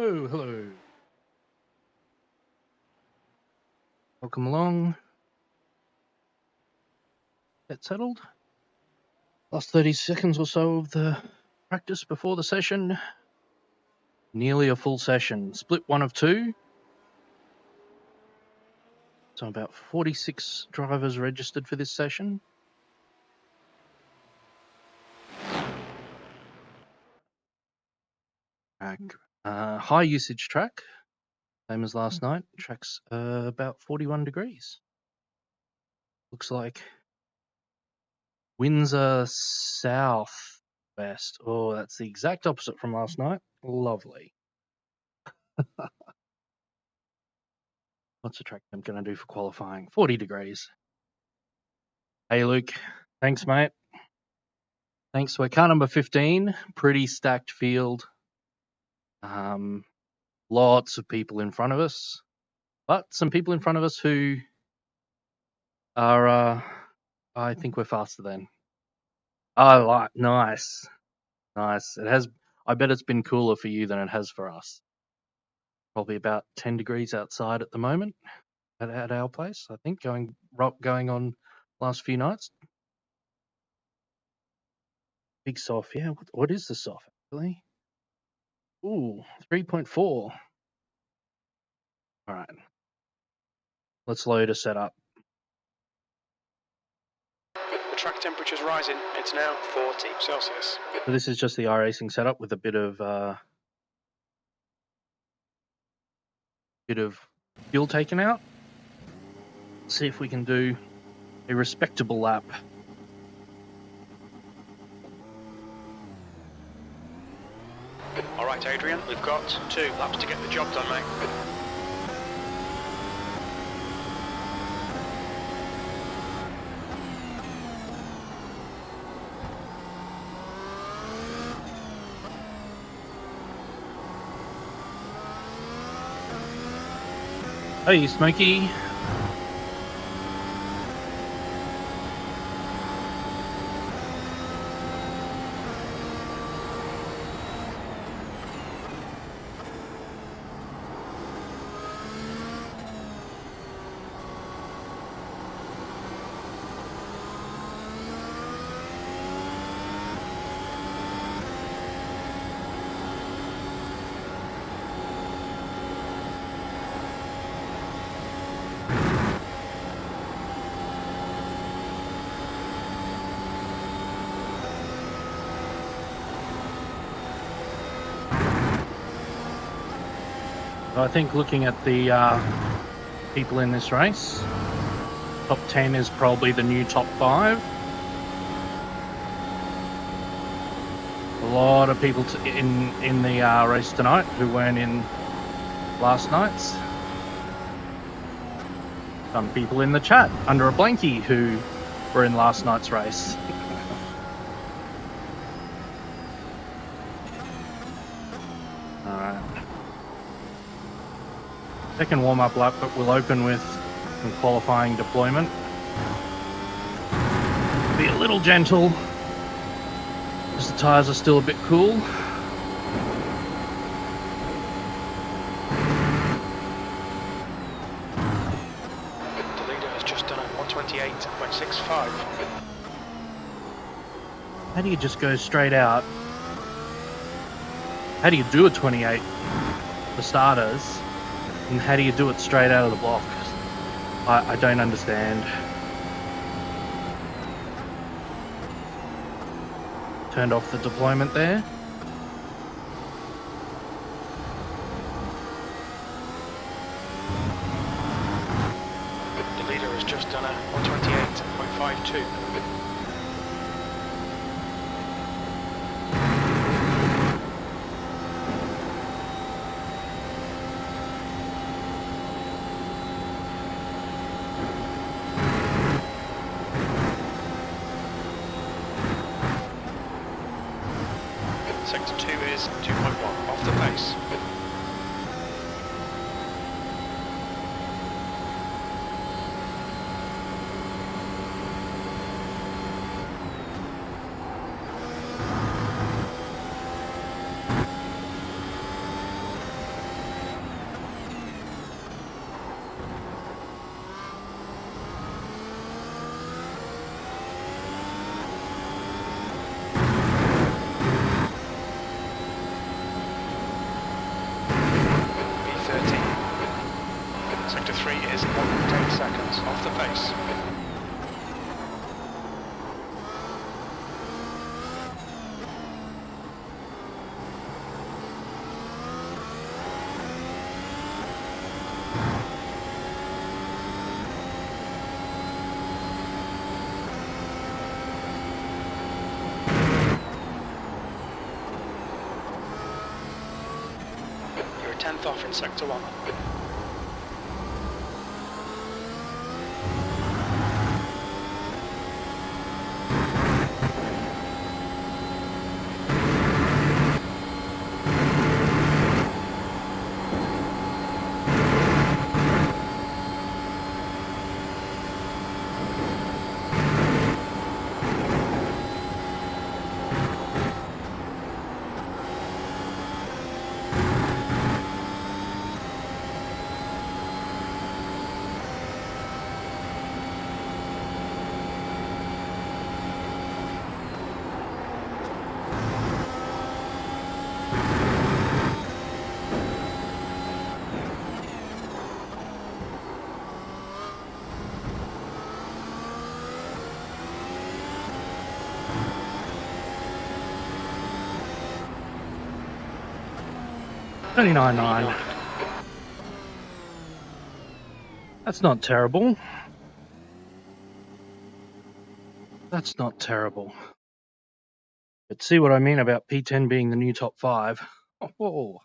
Hello, hello. Welcome along. Get settled. Last 30 seconds or so of the practice before the session. Nearly a full session. Split one of two. So about 46 drivers registered for this session. High usage track. Same as last night. Track's about 41 degrees. Looks like winds are southwest. Oh, that's the exact opposite from last night. Lovely. What's the track I'm going to do for qualifying? 40 degrees. Hey, Luke. Thanks, mate. Thanks. We're car number 15. Pretty stacked field. Lots of people in front of us. But some people in front of us who are, I think we're faster than. Oh, nice. Nice. I bet it's been cooler for you than it has for us. Probably about 10 degrees outside at the moment at our place, I think, going on last few nights. Big soft, yeah. What is the soft, actually? Ooh, 3.4. All right. Let's load a setup. The track temperature's rising. It's now 40 Celsius. So this is just the iRacing setup with a bit of fuel taken out. See if we can do a respectable lap. All right, Adrian, we've got 2 laps to get the job done, mate. Hey, Smokey. I think looking at the people in this race, top 10 is probably the new top 5. A lot of people in the race tonight who weren't in last night's. Some people in the chat under a blankie who were in last night's race. Alright. Second warm-up lap, but we'll open with some qualifying deployment. Be a little gentle, as the tyres are still a bit cool. The leader has just done a 128.65. How do you just go straight out? How do you do a 28 for starters? And how do you do it straight out of the block? I don't understand. Turned off the deployment there. The leader has just done a 128.52. Sector 2 is 2.1 off the pace. seconds off the pace. You're a tenth off in sector 1. $29.9. That's not terrible. That's not terrible. But see what I mean about P10 being the new top 5? Oh.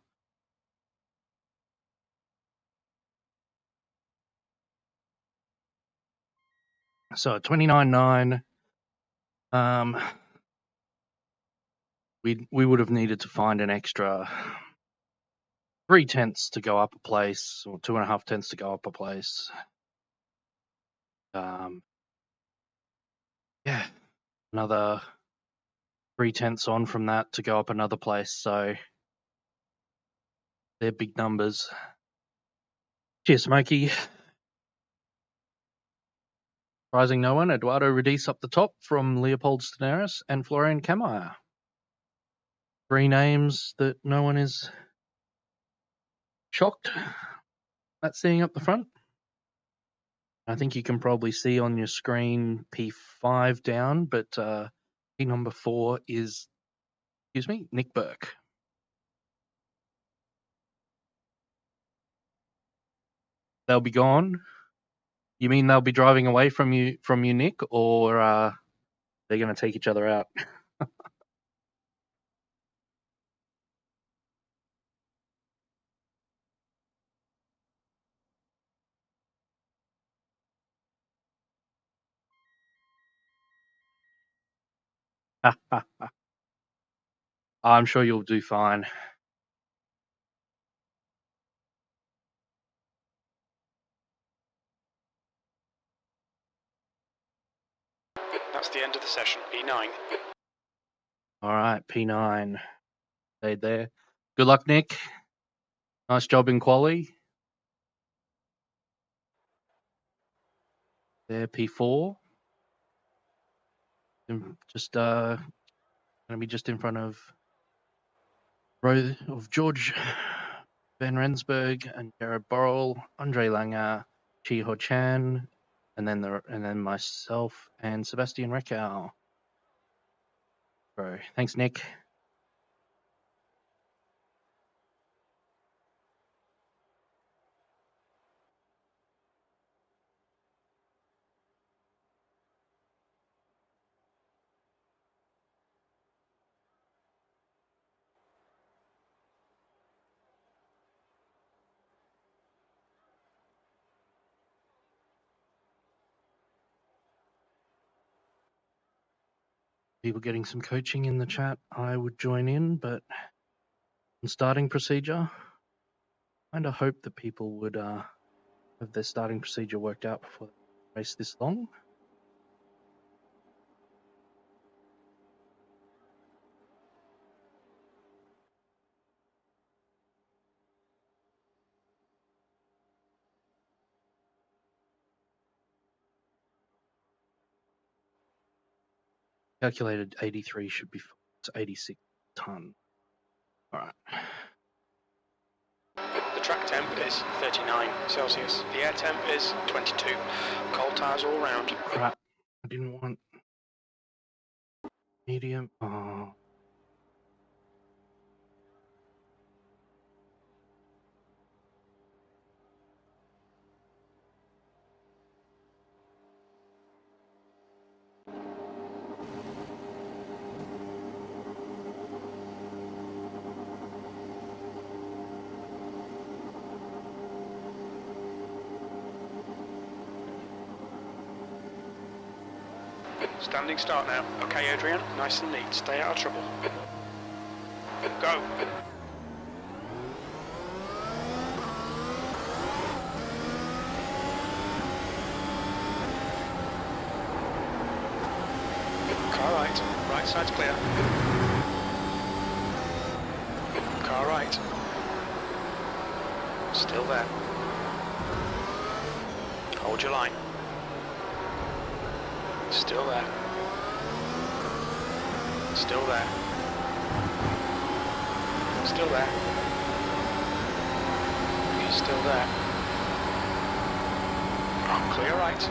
So 29.9. We would have needed to find an extra 3 tenths to go up a place, or 2.5 tenths to go up a place. Yeah, another 3 tenths on from that to go up another place. So they're big numbers. Cheers, Smokey. Surprising no one, Eduardo Radice up the top from Leopold Stenaris and Florian Kameyer. 3 names that no one is shocked at seeing up the front. I think you can probably see on your screen P5 down, but P number 4 is, Nick Burke. They'll be gone. You mean they'll be driving away from you, Nick, or they're going to take each other out? I'm sure you'll do fine. That's the end of the session, P9. All right, P9. Stayed there. Good luck, Nick. Nice job in quali. There, P4. Just going to be just in front of George Van Rensburg and Jared Borrell, Andre Langer, Chi Ho Chan, and then myself and Sebastian Recau. Bro, thanks, Nick. People getting some coaching in the chat. I would join in, but in starting procedure, I kind of hope that people would have their starting procedure worked out before they race this long. Calculated 83 should be, it's 86 ton. All right. The track temp is 39 Celsius. The air temp is 22. Cold tyres all round. Crap. I didn't want medium. Oh. Standing start now. Okay, Adrian, nice and neat. Stay out of trouble. Go. Car right. Right side's clear. Car right. Still there. Hold your line. Still there. Still there. Still there. He's still there. Oh, clear right.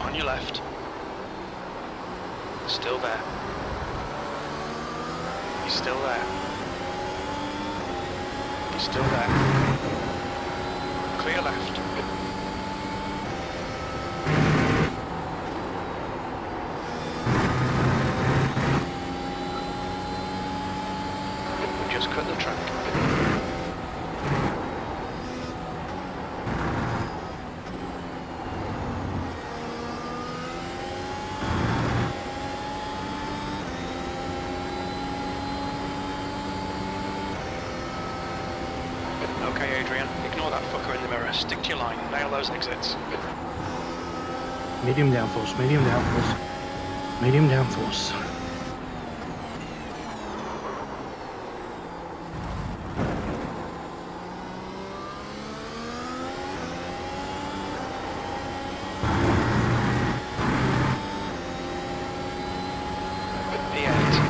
On your left. Still there. He's still there. He's still there. Clear left. We just cut the track. Okay, Adrian, ignore that fucker in the mirror. Stick to your line. Nail those exits. Medium downforce, medium downforce, medium downforce. P8.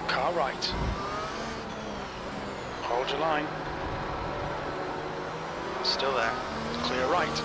Car right. Hold your line. Still there. Clear right.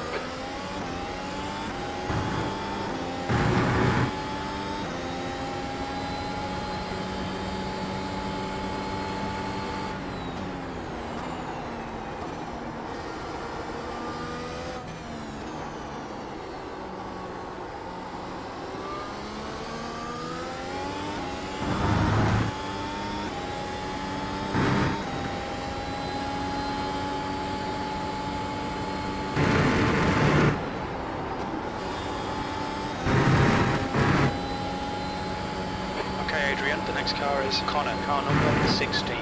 Okay, Adrian, the next car is Connor, car number 16.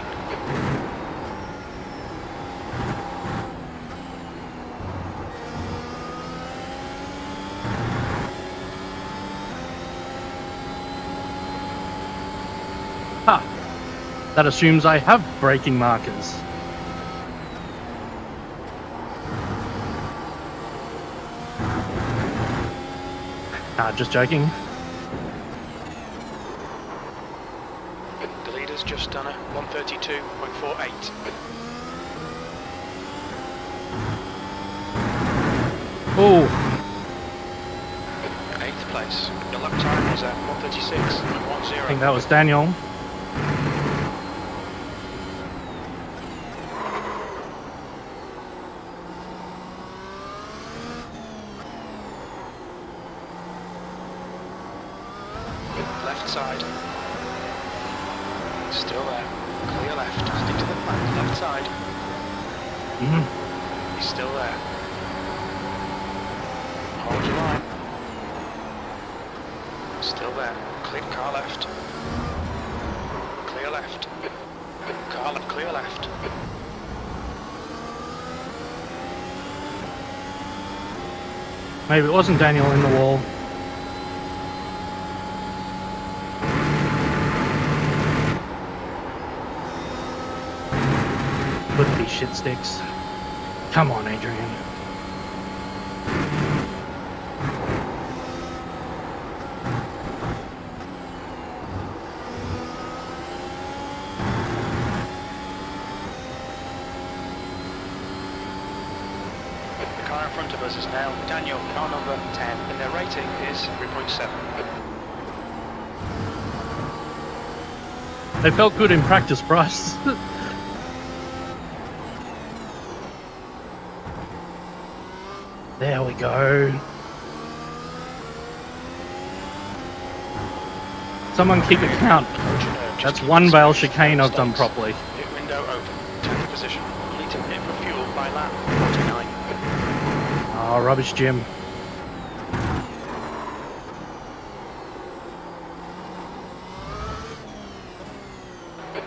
Ha! That assumes I have braking markers. Just joking. The leader's just done a 132.48. Oh, 8th place. Your lap time is at 136.10. I think that was Daniel. Left side. Still there. Clear left. Stick to the plan. Left side. He's still there. Hold your line. Still there. Clear car left. Clear left. Car left. Clear left. Maybe it wasn't Daniel in the wall. Could be shit sticks. Come on, Adrian. front of us is now Daniel, car number 10, and their rating is 3.7. They felt good in practice, Bryce. There we go. Someone keep a count. That's one bail chicane I've done properly. Pit window open. 10th position. Completing pit for fuel by lap 49. Oh, rubbish, Jim.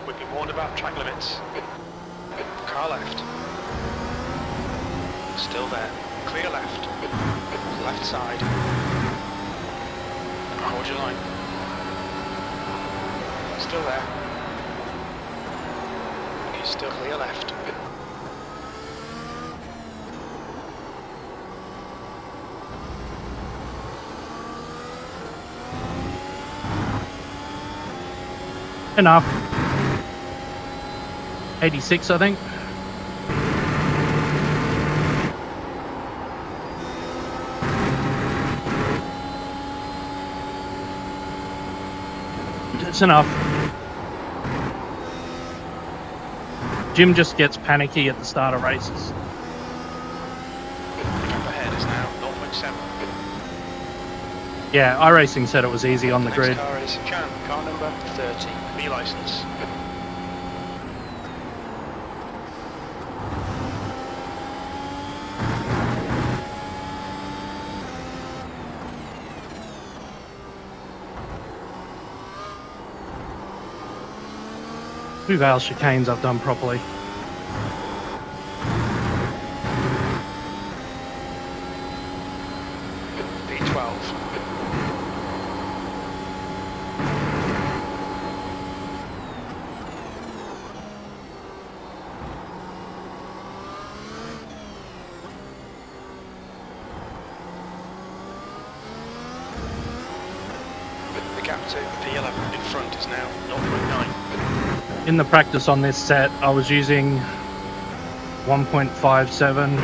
We've been warned about track limits. Car left. Still there. Clear left. Left side. Hold your line. Still there. He's still clear left. Enough. 86, I think. It's enough. Jim just gets panicky at the start of races. The gap ahead is now 0.7. Yeah, iRacing said it was easy on the grid. Next car is Chan, car number 30, B license. Two bail chicanes I've done properly. B12. The gap to P11 in front is now 0.9. In the practice on this set, I was using 1.57,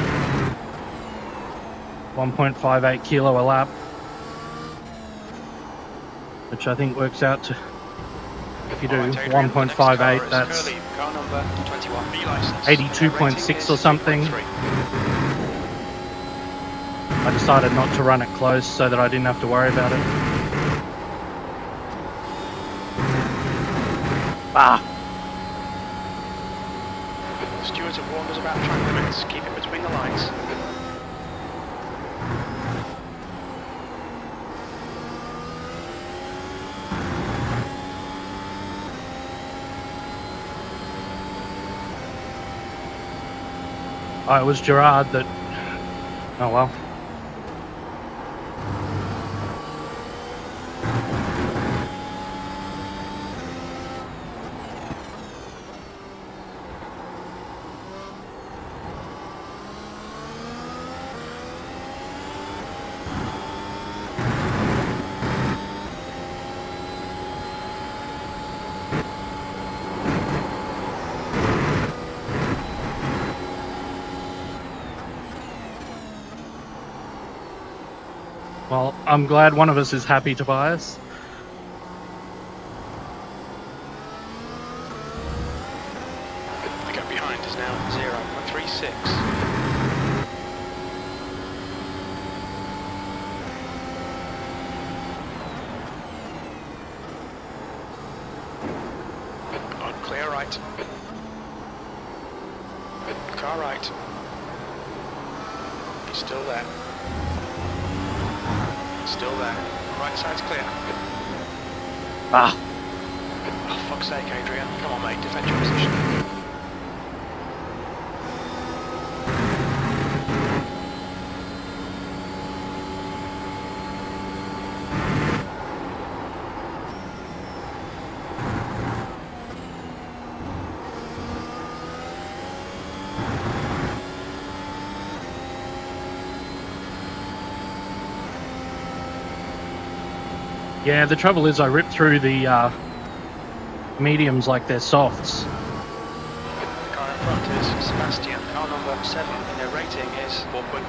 1.58 kilo a lap, which I think works out to, if you do 1.58, that's 82.6 or something. I decided not to run it close so that I didn't have to worry about it. Ah! Stewards have warned us about track limits. Keep it between the lines. Oh, it was Gerard that... Oh well. Well, I'm glad one of us is happy, Tobias. The gap behind is now 0.36. On clear right. Car right. He's still there. Still there. Right side's clear. Ah! Oh, fuck's sake, Adrian. Come on, mate. Defend your position. Yeah, the trouble is I rip through the mediums like they're softs. The car in front is Sebastian, car number 7, and their rating is 4.1.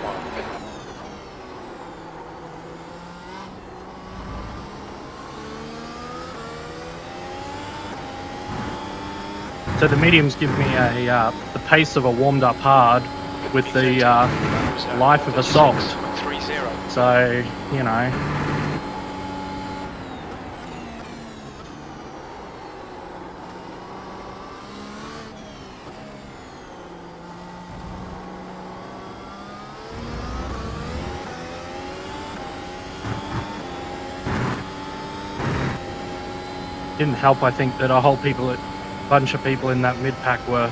So the mediums give me the pace of a warmed up hard with the life of a soft. 30. So, you know. Didn't help, I think, that a bunch of people in that mid pack were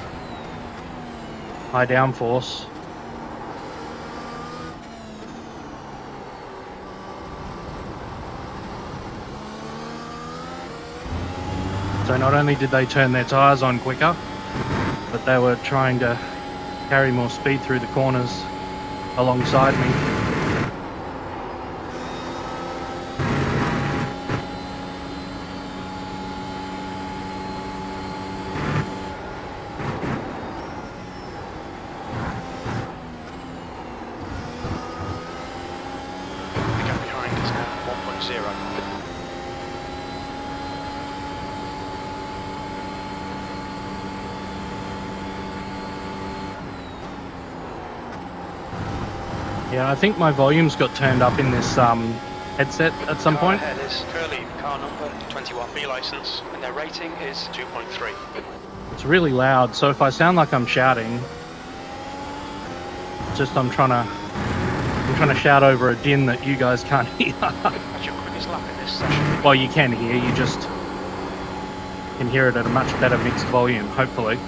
high downforce. So not only did they turn their tyres on quicker, but they were trying to carry more speed through the corners alongside me. Yeah, I think my volumes got turned up in this headset at some point. Ahead is Curly, car number 21, B license, and their rating is 2.3. It's really loud, so if I sound like I'm shouting, just I'm trying to shout over a din that you guys can't hear. That's your quickest lap in this session. Well, you can hear, you just can hear it at a much better mixed volume, hopefully.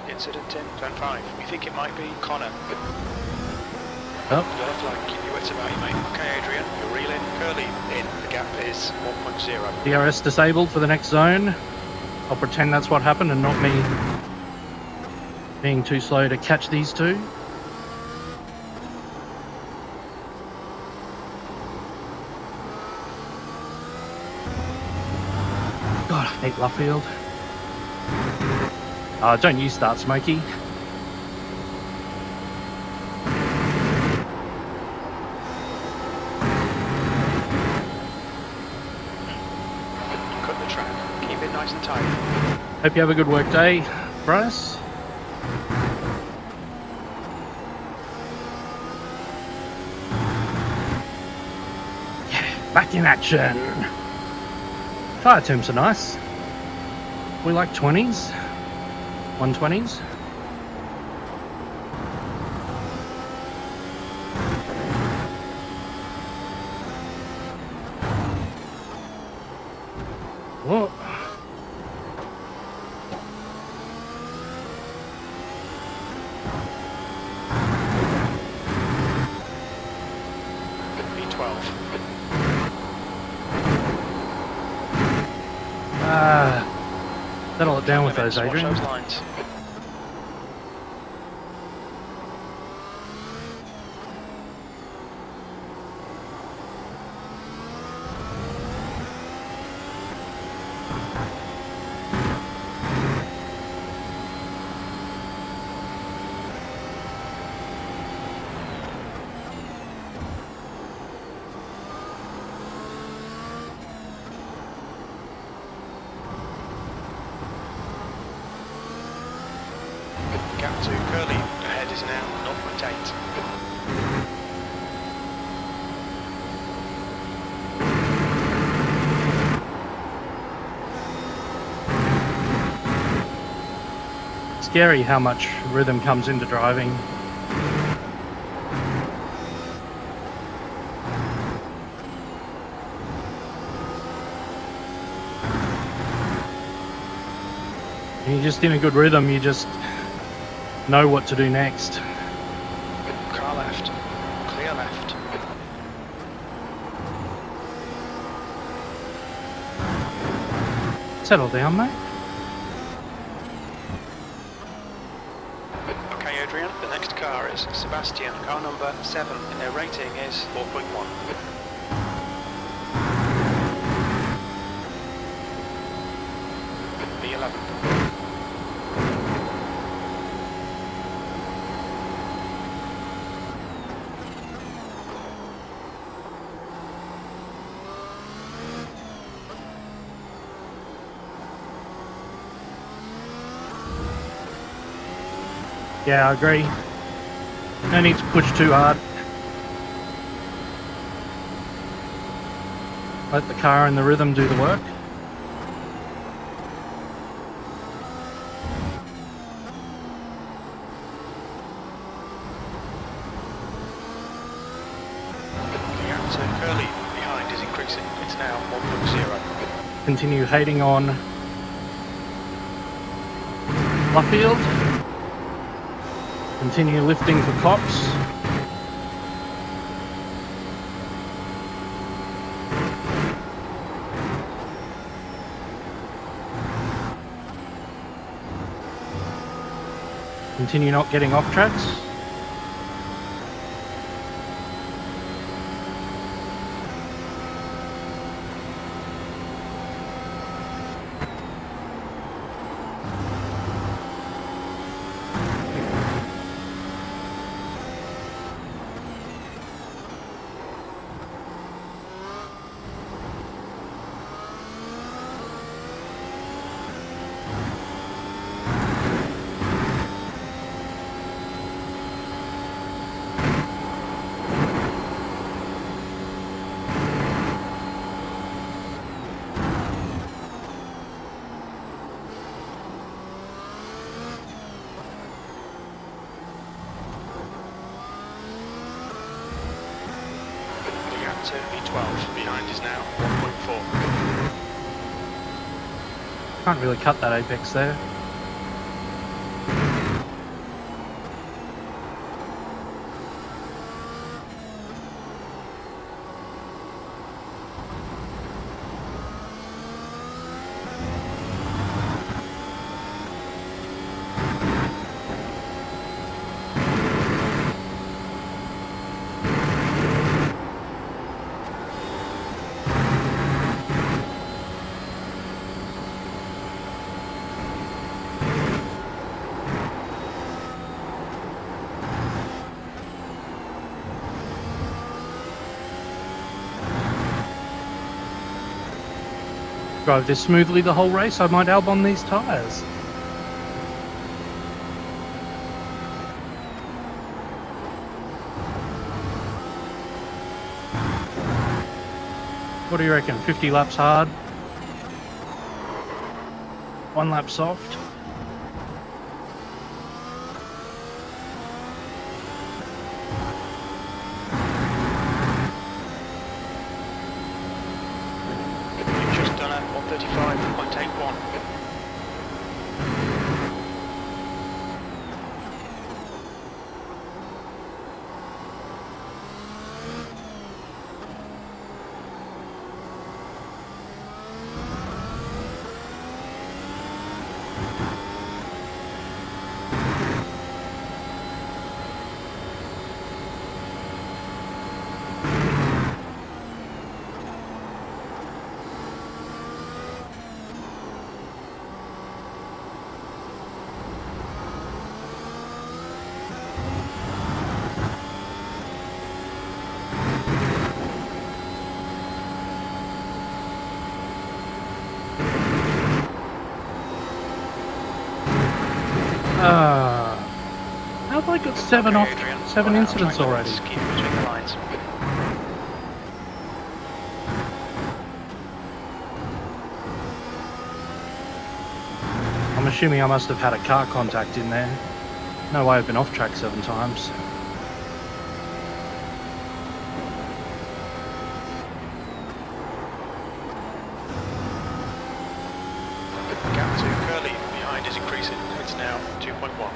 Incident in turn 5. You think it might be Connor? Oh. Yellow flag, keep your wits about you, mate. Okay, Adrian, you're reeling. Curly in. The gap is 1.0. DRS disabled for the next zone. I'll pretend that's what happened and not me being too slow to catch these two. God, I hate Luffield. Don't you start, Smokey. Cut the track. Keep it nice and tight. Hope you have a good work day, Bryce. Yeah, back in action. Tyre terms are nice. We like 20s. 120s. Whoa. B12. Settle it down with those, Adrian. Watch those lines. Gap to Curly, ahead is now 0.8. Scary how much rhythm comes into driving. When you're just in a good rhythm, you just know what to do next. Car left, clear left. Settle down, mate. Okay, Adrian, the next car is Sebastian, car number 7, and their rating is 4.1. 11. Yeah, I agree. No need to push too hard. Let the car and the rhythm do the work. The gap to Curly behind is increasing. It's now 1.0. Continue heading on Luffield. Continue lifting for cops. Continue not getting off tracks. To V12 behind is now 1.4. Can't really cut that apex there. Drive this smoothly the whole race, I might Albon these tyres. What do you reckon? 50 laps hard? 1 lap soft? You've just done a 135.81. How have I got 7 Okay, Adrian, 7 1 out, incidents try already? to keep between the lines. I'm assuming I must have had a car contact in there. No way I've been off track 7 times. The gap to Curly behind is increasing. It's now 2.1.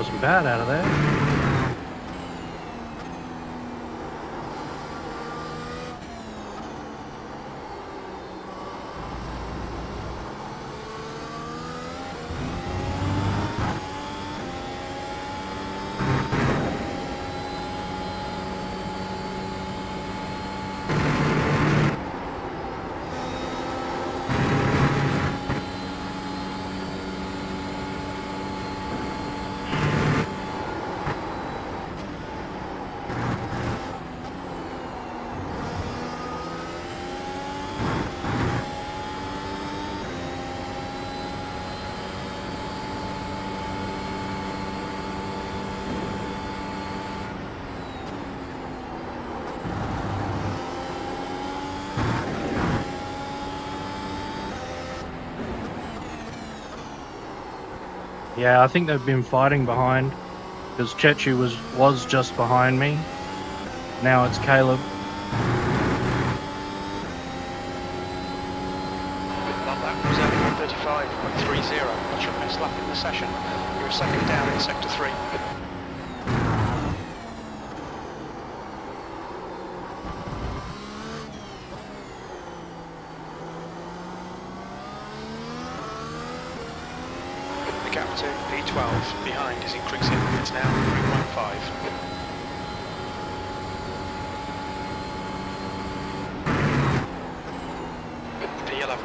Wasn't bad out of there. Yeah, I think they've been fighting behind, because Chechu was just behind me. Now it's Caleb. That was 35.30. That's your best lap in the session. You're second down in sector 3. The gap to P12 behind is increasing. It's now 3.5. P11.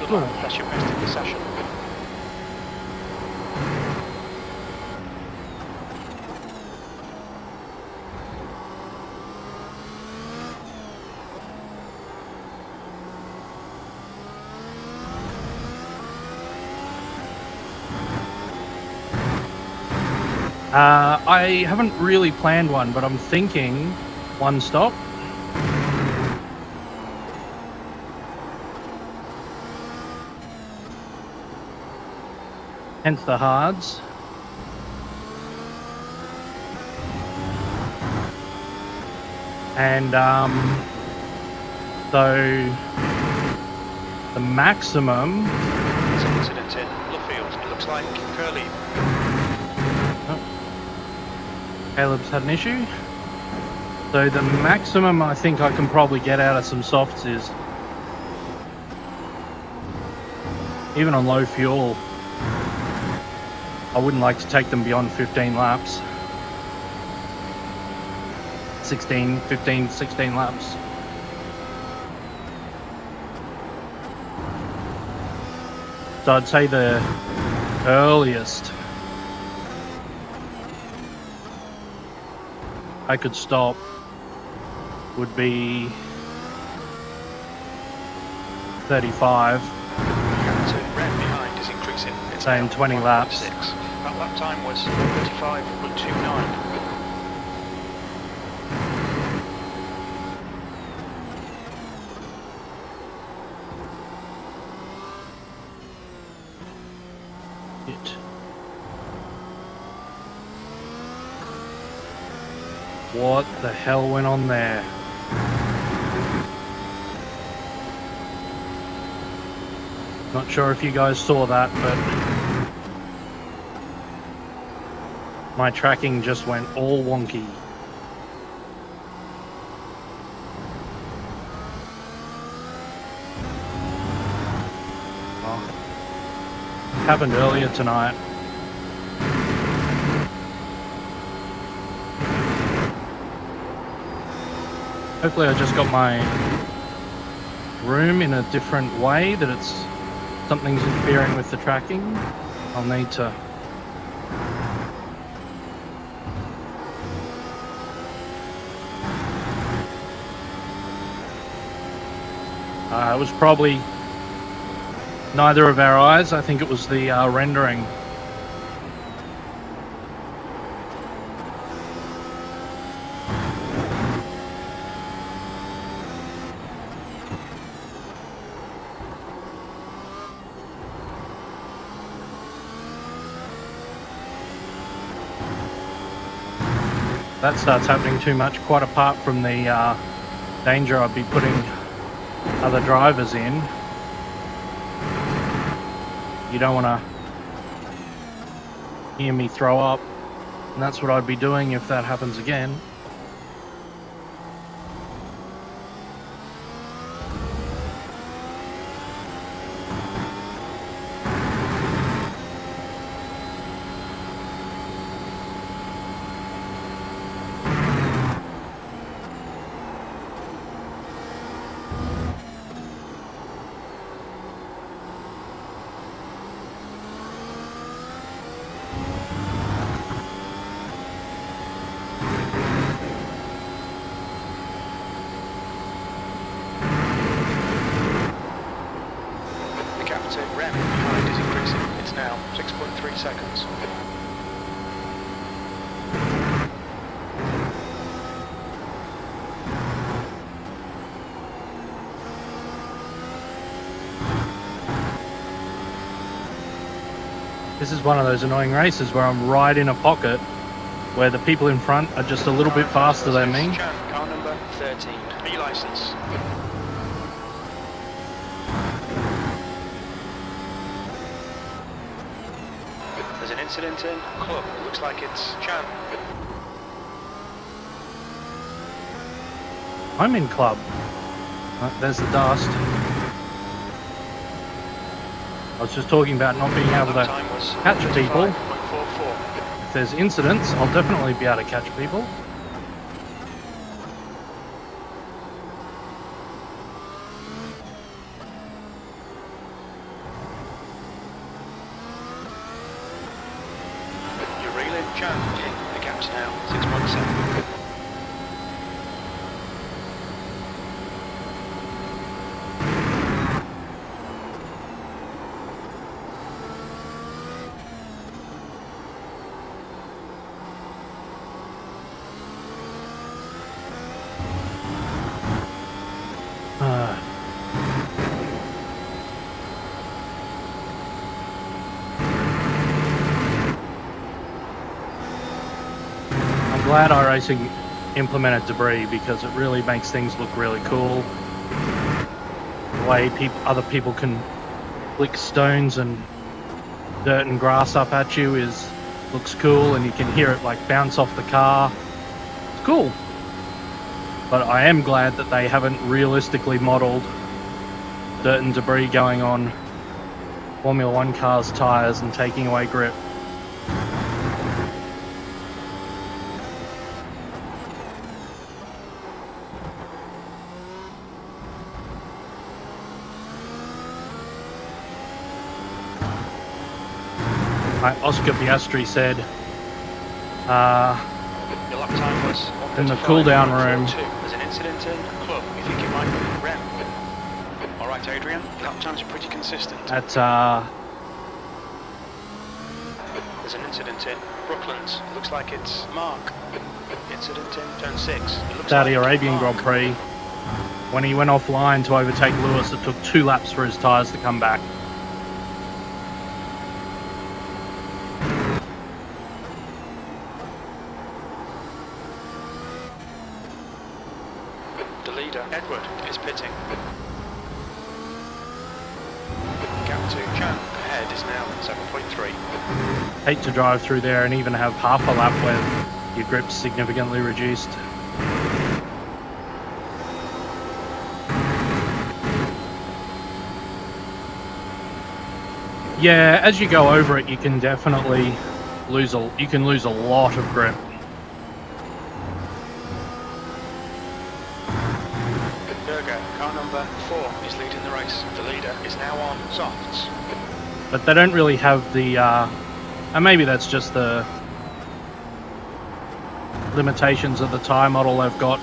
That's your best in the session. I haven't really planned one, but I'm thinking one stop. Hence the hards. And so the maximum. There's an incident in Luffield. It looks like Curly. Oh, Caleb's had an issue. So the maximum I think I can probably get out of some softs is, even on low fuel, I wouldn't like to take them beyond 15 laps. 16 laps. So I'd say the earliest I could stop would be 35. Red behind is increasing. It's saying 20 laps. 6. That lap time was 35.29. What the hell went on there? Not sure if you guys saw that, but my tracking just went all wonky. happened earlier tonight. Hopefully I just got my room in a different way, that it's something's interfering with the tracking. I'll need to it was probably neither of our eyes. I think it was the rendering. That starts happening too much, quite apart from the danger I'd be putting other drivers in. You don't want to hear me throw up, and that's what I'd be doing if that happens again. Rem behind is increasing. It's now 6.3 seconds. This is one of those annoying races where I'm right in a pocket where the people in front are just a little bit faster than me. Car number 13, B license. There's an incident in club. Looks like it's Chan. I'm in club. There's the dust. I was just talking about not being able to catch people. If there's incidents, I'll definitely be able to catch people. You're reeling, Chan. The gap's now 6.7. Glad iRacing implemented debris because it really makes things look really cool. The way other people can flick stones and dirt and grass up at you looks cool, and you can hear it like bounce off the car. It's cool. But I am glad that they haven't realistically modelled dirt and debris going on Formula 1 cars' tyres and taking away grip. Oscar Piastri said Your lap time was in the cool down room. There's an incident in club. You think it might be Rem? All right, Adrian. Lap times are pretty consistent. At there's an incident in Brooklands. Looks like it's Mark. Incident in turn 6. Saudi Arabian Grand Prix. When he went offline to overtake Lewis, it took 2 laps for his tyres to come back. Edward is pitting. Gap to Chan ahead is now 7.3. Hate to drive through there and even have half a lap where your grip's significantly reduced. Yeah, as you go over it, you can definitely lose a lot of grip. Berger, car number 4, is leading the race. The leader is now on softs. But they don't really have the, and maybe that's just the limitations of the tyre model they've got.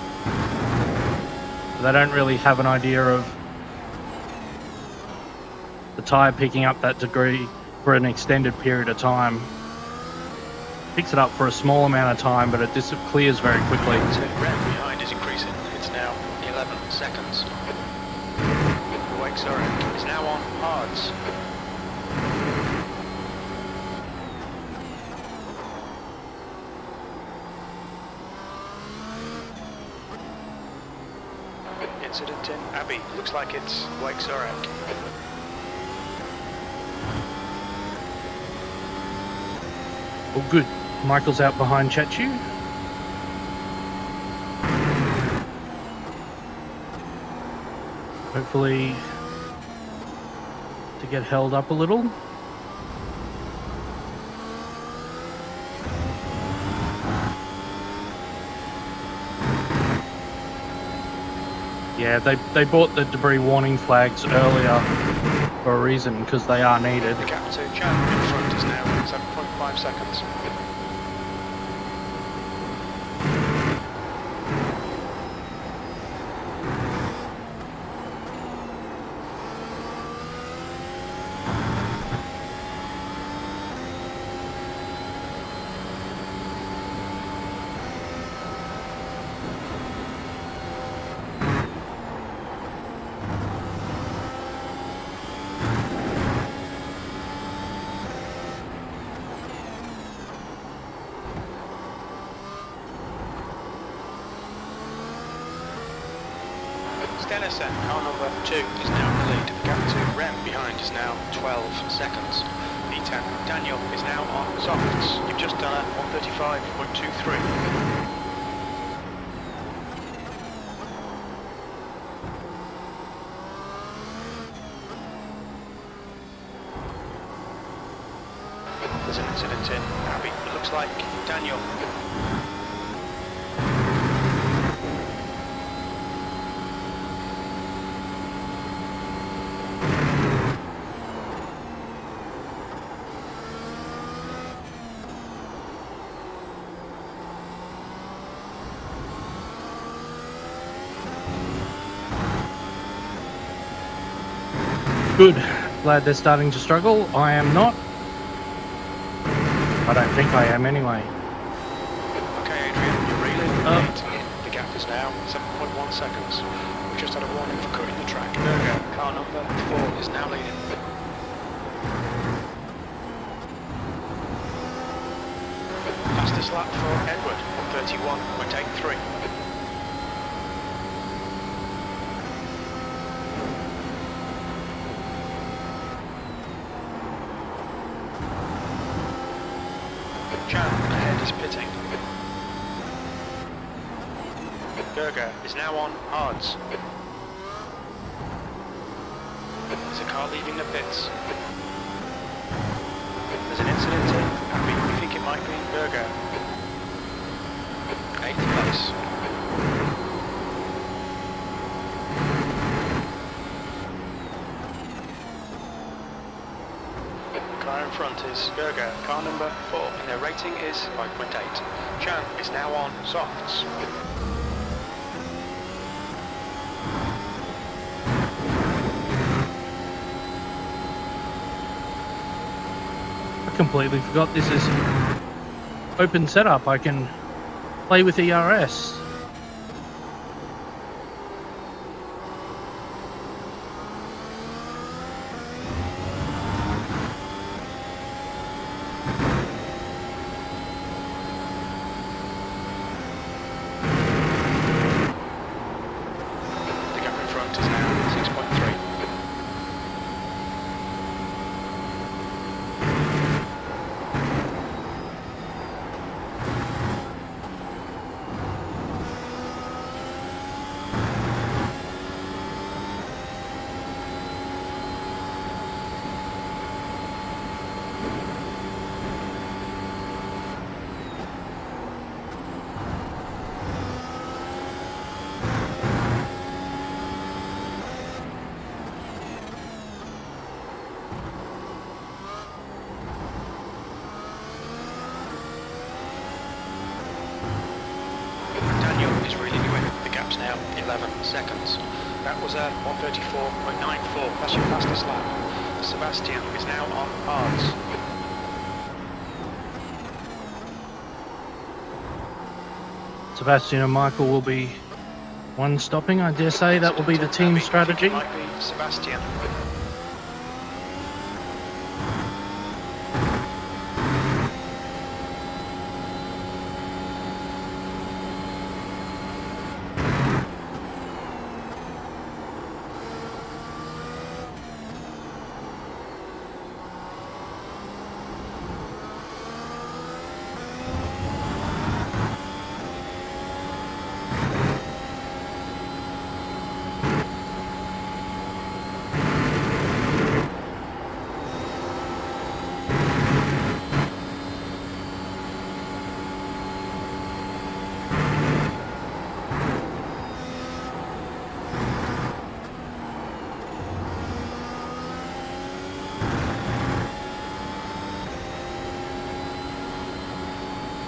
They don't really have an idea of the tyre picking up that degree for an extended period of time. Picks it up for a small amount of time, but it clears very quickly. The ground behind is increasing. It's now 11 seconds. The wake Zurich is now on hards. Incident in Abbey. Looks like it's wake Zurich. Oh, good. Michael's out behind Chachu. Hopefully to get held up a little. Yeah, they bought the debris warning flags earlier for a reason, because they are needed. The gap to Chan in front is now 7.5 seconds. Stenison, car number 2, is now in the lead. The gap to Rem behind is now 12 seconds. P10, Daniel is now on softs. You've just done a 135.23. There's an incident in Abbey. It looks like Daniel. Good. Glad they're starting to struggle. I am not. I don't think I am anyway. Okay, Adrian, you're reeling. The gap is now 7.1 seconds. We just had a warning for cutting the track. Berger, car number 4, is now leading. Fastest lap for Edward, 131.83. Chan ahead is pitting. Berger is now on hards. There's a car leaving the pits. There's an incident in Abbey. We think it might be Berger. 8th place. Car in front is Berger, car number 4, and their rating is 5.8. Chan is now on softs. I completely forgot this is open setup. I can play with ERS. Daniel is reeling you in. The gap's now 11 seconds. That was a 1:34.94. That's your fastest lap. Sebastian is now on hards. Sebastian and Michael will be one stopping. I dare say that will be the team strategy. It might be Sebastian.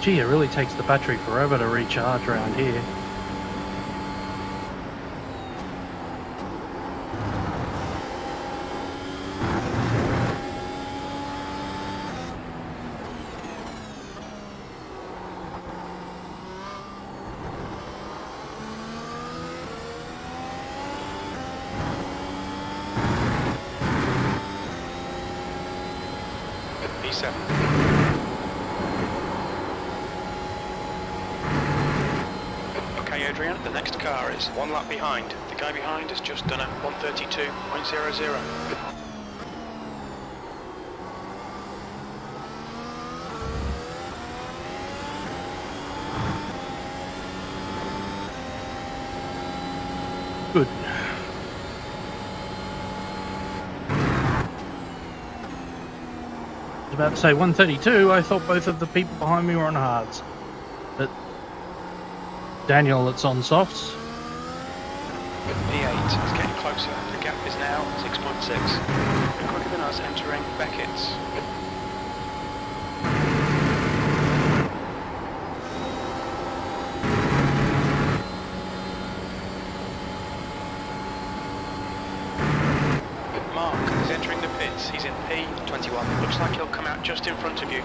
Gee, it really takes the battery forever to recharge around here. P7. Adrian, the next car is one lap behind. The guy behind has just done a 1:32.00. Good. I was about to say 1:32. I thought both of the people behind me were on hards. But Daniel, it's on softs. P8 is getting closer. The gap is now 6.6. Quicker than us entering Beckett's. Mark is entering the pits. He's in P21. Looks like he'll come out just in front of you.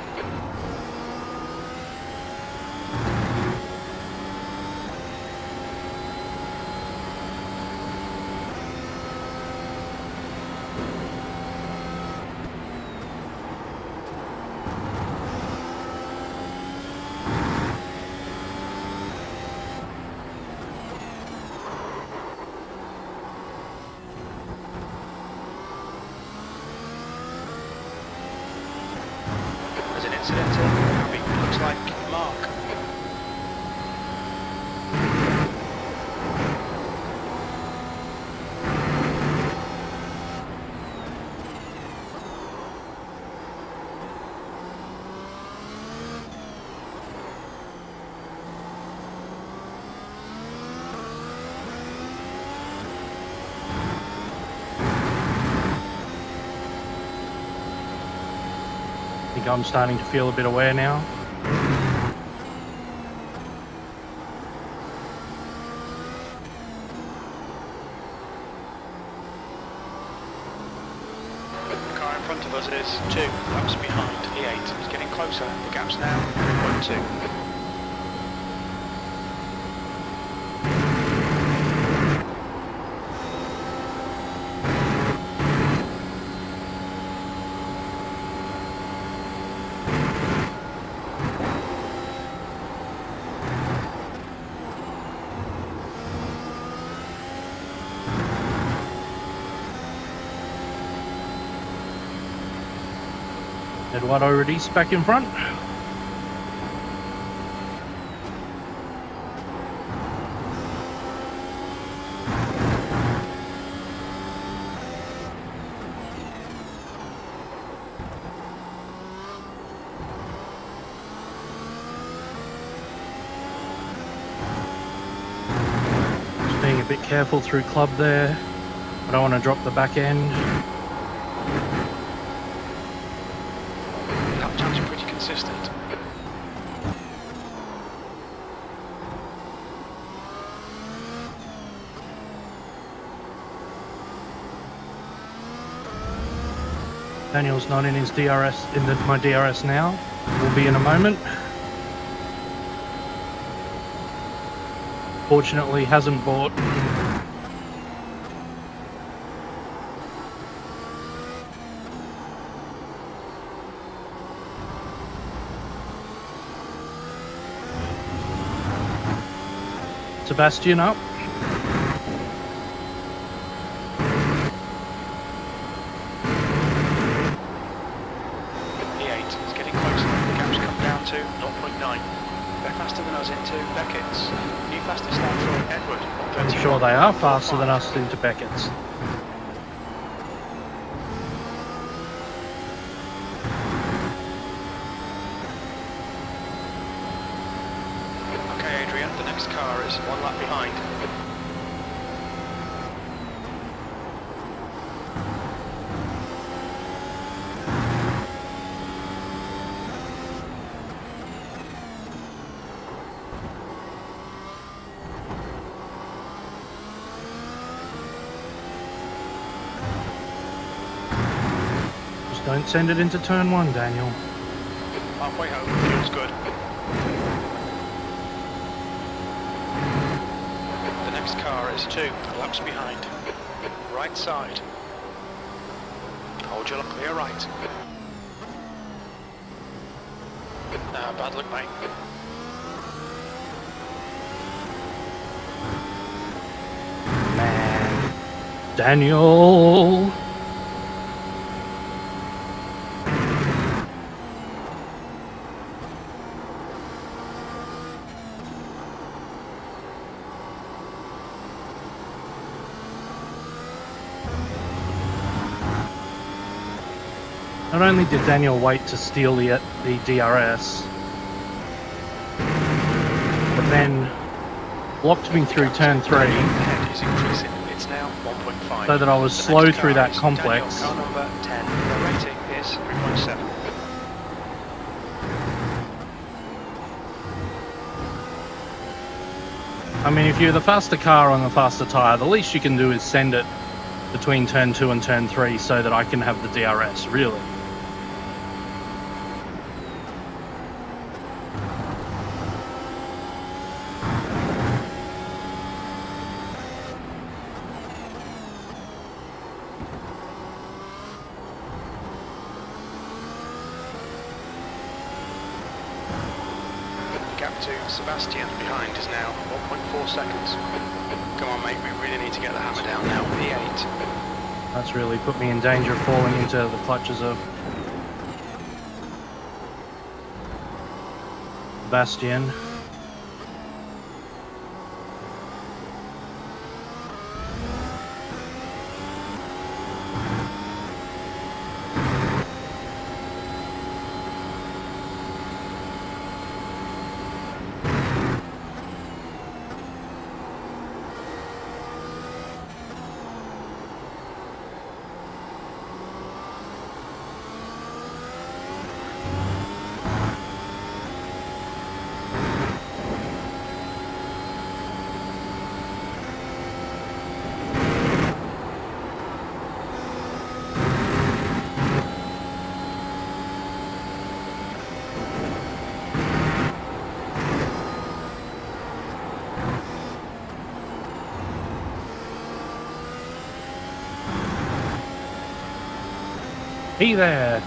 It looks like Mark. I think I'm starting to feel a bit aware now. The car in front of us is 2 laps behind. E8 is getting closer. The gap's now 3.2. Eduardo Rodis back in front. Just being a bit careful through club there. I don't want to drop the back end. Consistent. Daniel's not in his DRS, my DRS now. Will be in a moment. Fortunately, hasn't bought. Sebastian up. E8 is getting closer. The gap's come down to 0.9. They're faster than us into Beckett's. New fastest lap for Edward. I'm sure they are faster than us into Beckett's. Okay, Adrian, the next car is one lap behind. Just don't send it into turn 1, Daniel. Halfway home, feels good. The next car is 2 laps behind. Right side. Hold your clear right. Bad luck, mate. Man. Daniel! Not only did Daniel wait to steal the DRS, but then blocked me through turn 3 Ahead is increasing. It's now 1.5. so that I was The slow next through car that is complex. Daniel, car number 10. The rating is 3.7. I mean, if you're the faster car on the faster tyre, the least you can do is send it between turn 2 and turn 3 so that I can have the DRS, really. Gap to Sebastian behind is now 1.4 seconds. Come on, mate, we really need to get the hammer down now. P8. That's really put me in danger of falling into the clutches of Sebastian. Hey there!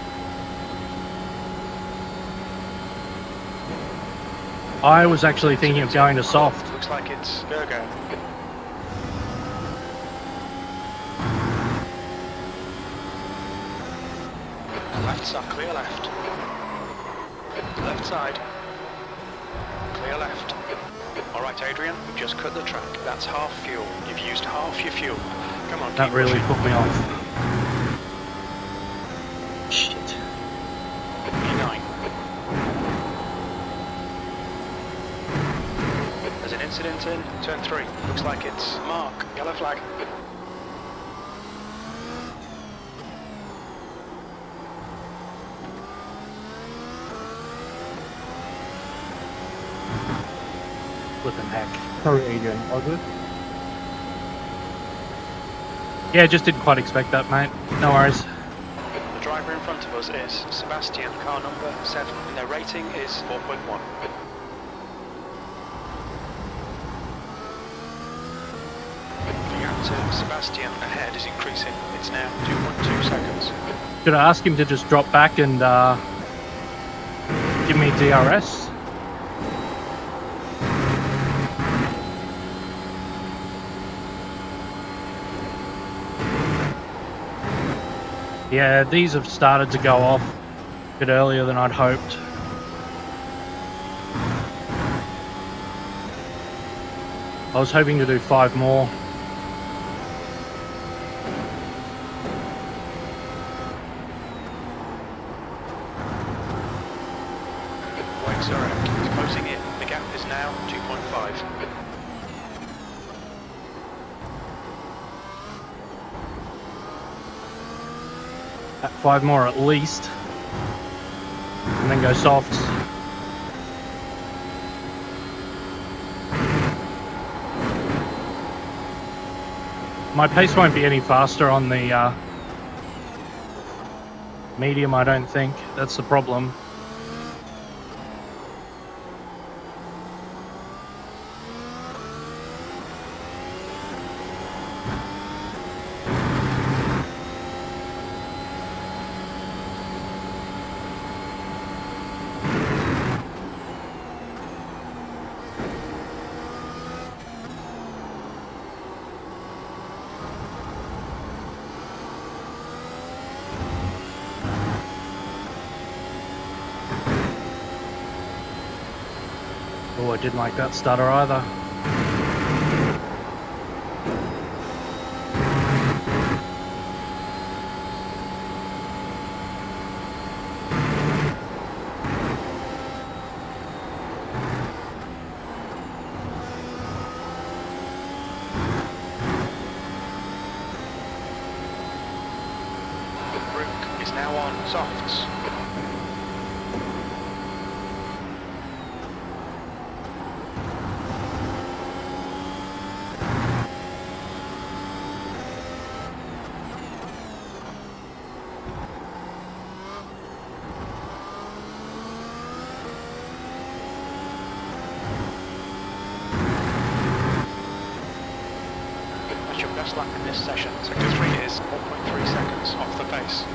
I was actually thinking of going to soft. Looks like it's Gergo. Left side, clear left. Left side. Clear left. Alright, Adrian, we've just cut the track. That's half fuel. You've used half your fuel. Come on, That keep really pushing. put me off. Shit. E9. There's an incident in turn 3. Looks like it's Mark. Yellow flag. Flippin' heck. Sorry, Adrian. All good? Yeah, just didn't quite expect that, mate. No worries. The driver in front of us is Sebastian, car number 7, and their rating is 4.1. The gap to Sebastian ahead is increasing. It's now 2.2 seconds. Should I ask him to just drop back and give me DRS? Yeah, these have started to go off a bit earlier than I'd hoped. I was hoping to do 5 more. Brakes are out. It's closing in. The gap is now 2.5. At 5 more at least, and then go softs. My pace won't be any faster on the medium, I don't think. That's the problem. Oh, I didn't like that stutter either. Brooke is now on softs. Your best lap in this session. Sector 3 is 1.3 seconds off the pace.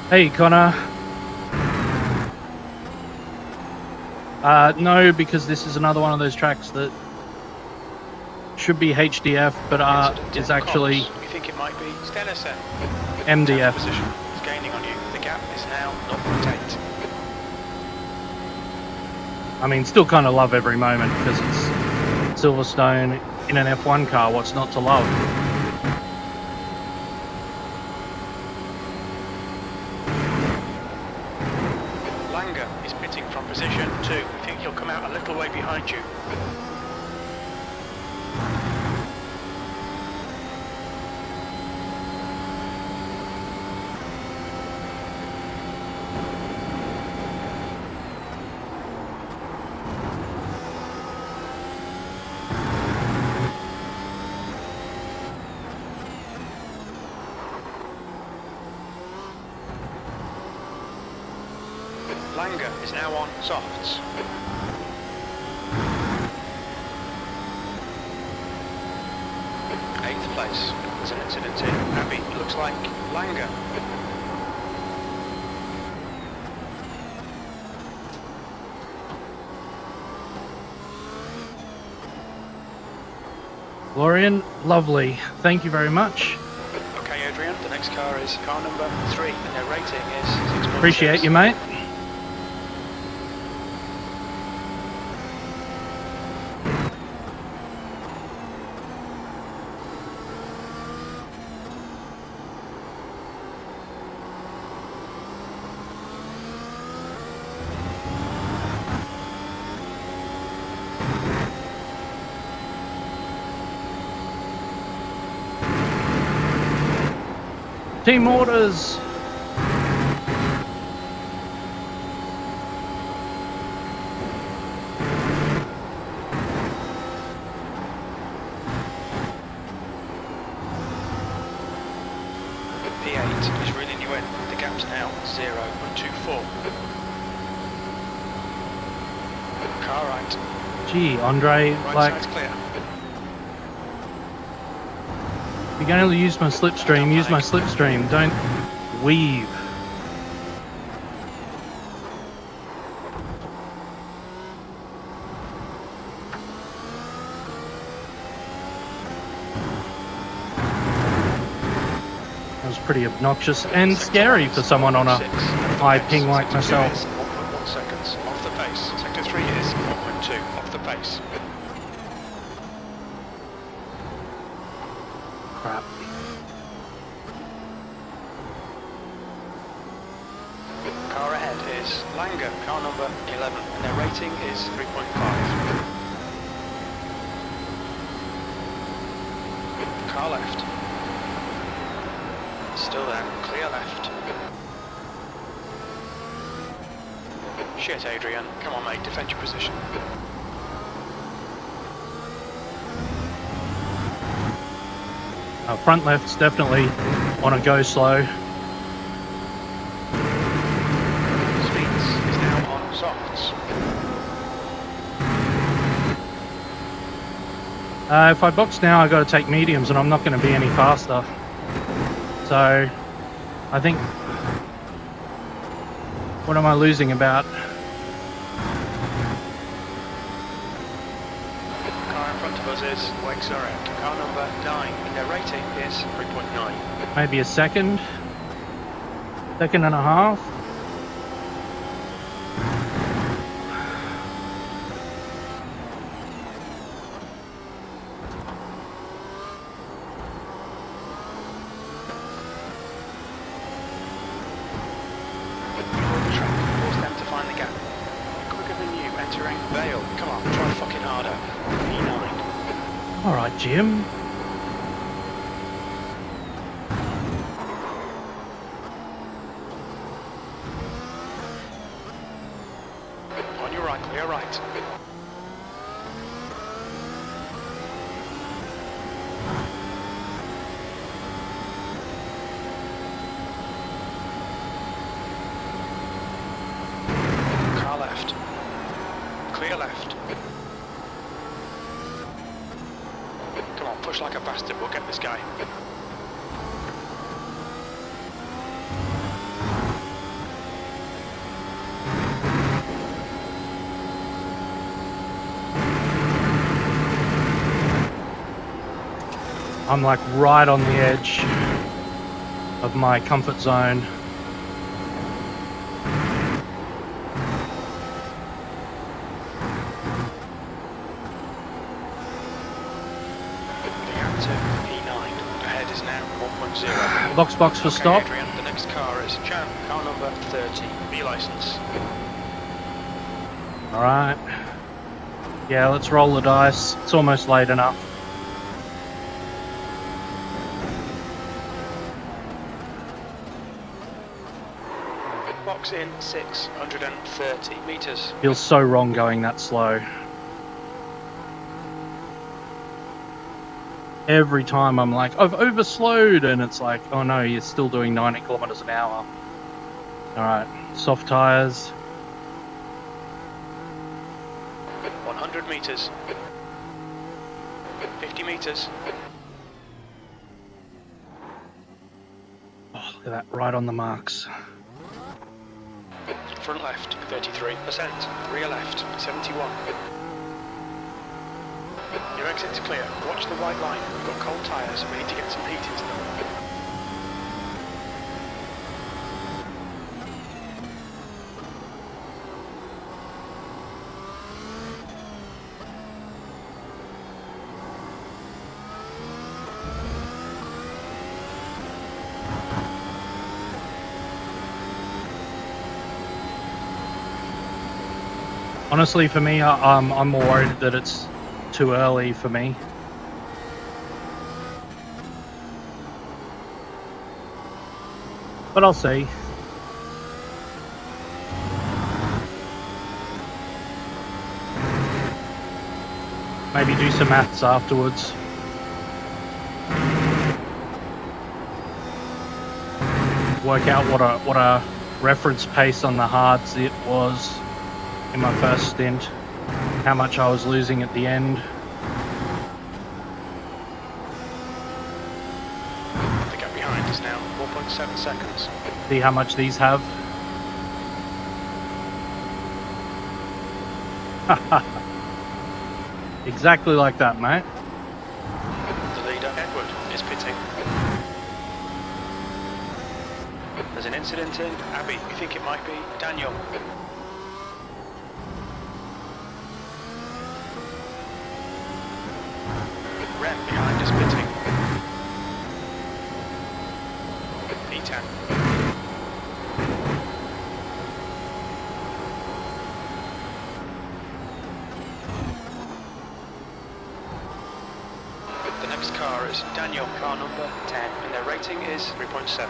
Hey, Connor. No, because this is another one of those tracks that should be HDF, but is actually You think it might be Stenison? MDF. Position is gaining on you. The gap is now 0.8. I mean, still kind of love every moment because it's Silverstone in an F1 car. What's not to love? Langer is pitting from position 2. I think he'll come out a little way behind you. Langer is now on softs. Eighth place. There's an incident in Abbey. It looks like Langer. Florian, lovely. Thank you very much. Okay, Adrian, the next car is car number 3, and their rating is 6.6. Appreciate you, mate. Team orders. P8 is reeling you in. The gap's now 0.24. Car right. Gee, Andre, Right like, side's clear. if you're going to use my slipstream, use my slipstream. Don't weave. That was pretty obnoxious and scary for someone on a high ping like myself. 1.1 seconds off the pace. Sector 3 is 1.2 off the pace. Crap. Car ahead is Langer, car number 11, and their rating is 3.5. Car left. Still there, clear left. Shit, Adrian. Come on, mate, defend your position. Front left's definitely on a go slow. Speeds is now on softs. If I box now, I got to take mediums, and I'm not going to be any faster. So, I think. What am I losing about? Car in front of us is Wakes are out. Car number 9, and their rating is 3.9. Maybe a second. Second and a half. Alright, Jim. On your right, clear right. Car left. Clear left. Come on, push like a bastard, we'll get this guy. I'm like right on the edge of my comfort zone. Box for stop. Adrian, the next car is Chan, car number 30, B license. Alright. Yeah, let's roll the dice. It's almost late enough. Box in 630 meters. Feels so wrong going that slow. Every time I'm like, I've overslowed, and it's like, oh no, you're still doing 90 kilometers an hour. Alright, soft tires. 100 meters. 50 meters. Oh, look at that, right on the marks. Front left, 33%. Rear left, 71. Your exit's clear. Watch the white line. We've got cold tyres. We need to get some heat into them. Honestly, for me, I'm more worried that it's too early for me. but I'll see. Maybe do some maths afterwards. Work out what a reference pace on the hards it was in my first stint. How much I was losing at the end. The gap behind is now 4.7 seconds. See how much these have. Exactly like that, mate. The leader, Edward, is pitting. There's an incident in Abbey. We think it might be Daniel. Rem behind is pitting. E10. The next car is Daniel, car number 10, and their rating is 3.7.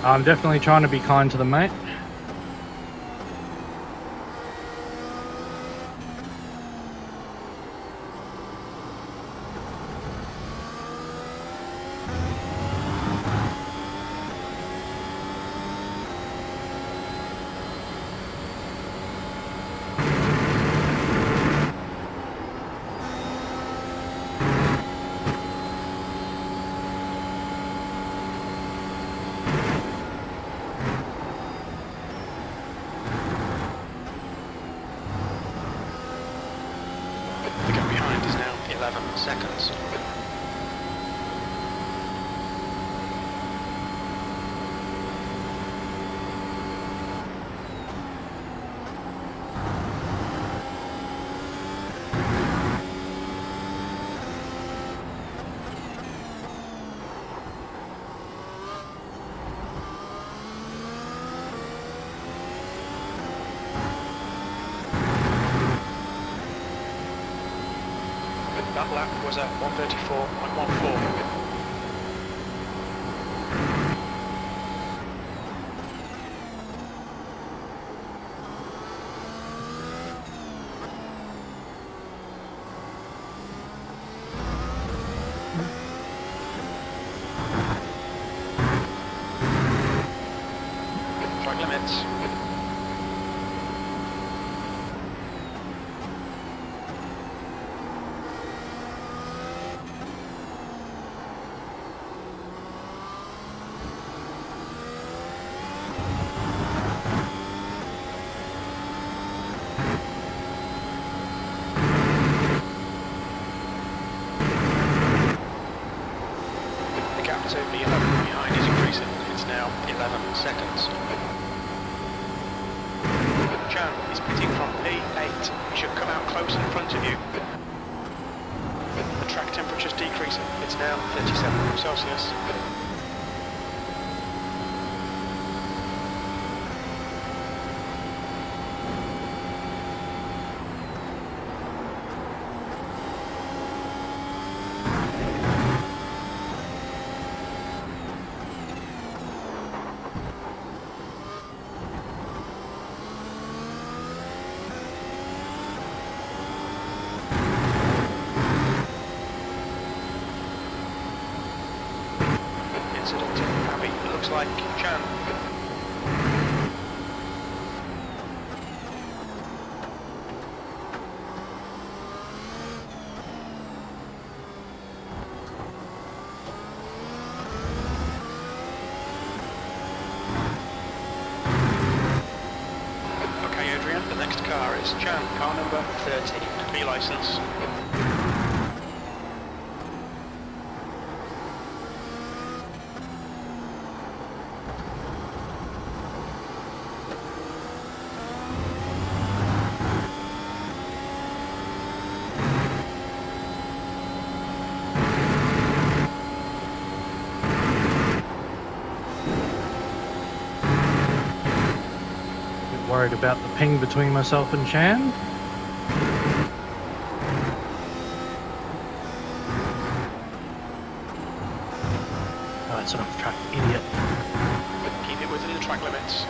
I'm definitely trying to be kind to them, mate. The gap behind is now 11 seconds. That lap was at 134.14. Track limits. So the 11 behind is increasing. It's now 11 seconds. Chan is pitting from P8. He should come out close in front of you. The track temperature's decreasing. It's now 37 Celsius. Incident in Abbey. It looks like Chan. Okay, Adrian, the next car is Chan, car number 13, B license. Worried about the ping between myself and Chan. Oh, it's off track, idiot. Keep it within the track limits.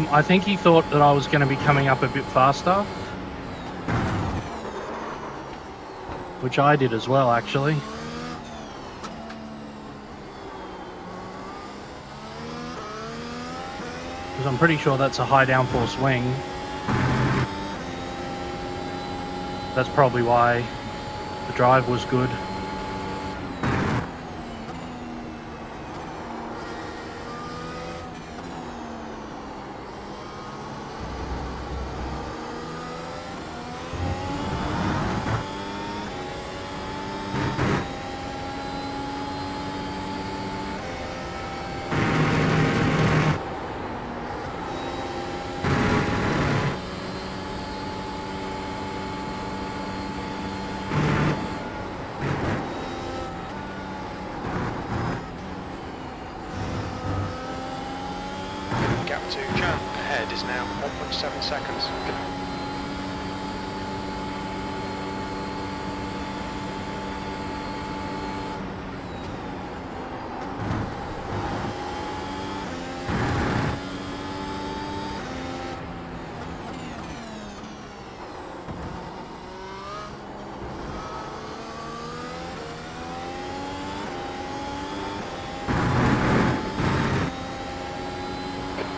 I think he thought that I was going to be coming up a bit faster, which I did as well, actually. Because I'm pretty sure that's a high downforce wing. That's probably why the drive was good. To jump ahead is now 1.7 seconds.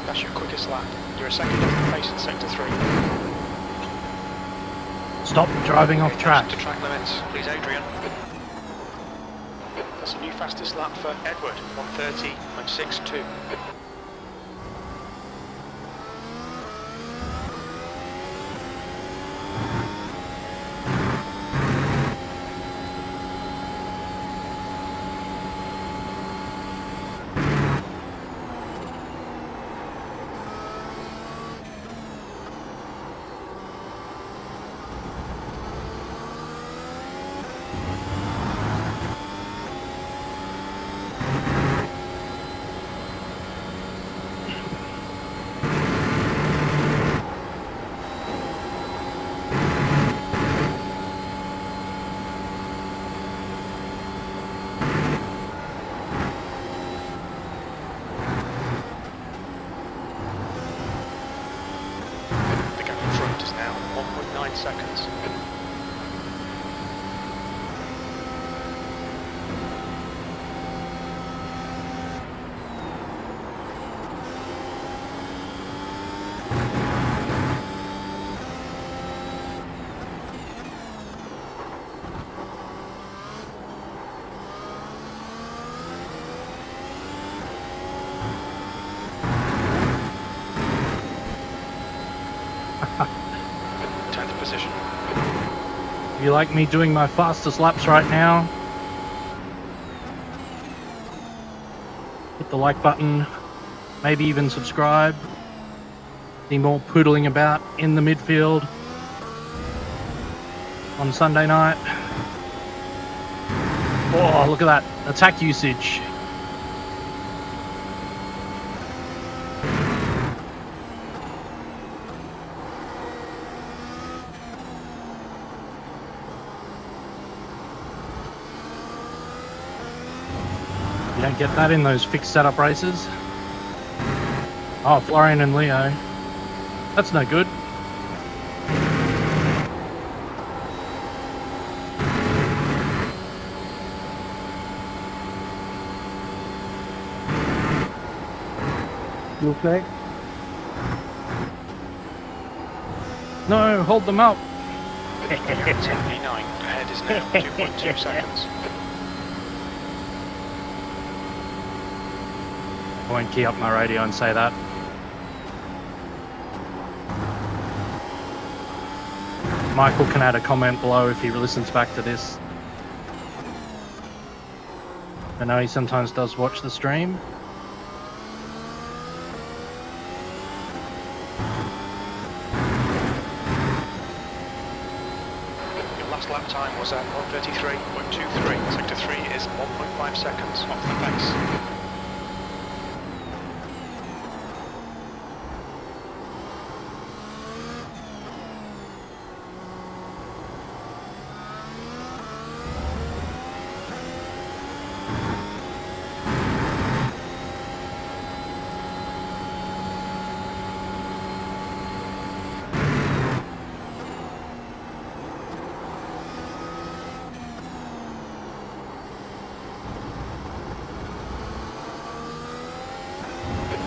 That's your quickest lap. You're a second off the pace in sector 3. Stop driving off track. To track limits, please, Adrian. That's a new fastest lap for Edward, 1:30.62. Seconds. Position. If you like me doing my fastest laps right now, hit the like button, maybe even subscribe. See more poodling about in the midfield on Sunday night. Oh, look at that attack usage. You don't get that in those fixed setup races. Oh, Florian and Leo. That's no good. Blue flag. No, hold them up. 10:59. Ahead is now 2.2 seconds. I won't key up my radio and say that. Michael can add a comment below if he listens back to this. I know he sometimes does watch the stream. Your last lap time was at 1:33.23. Sector 3 is 1.5 seconds off the pace.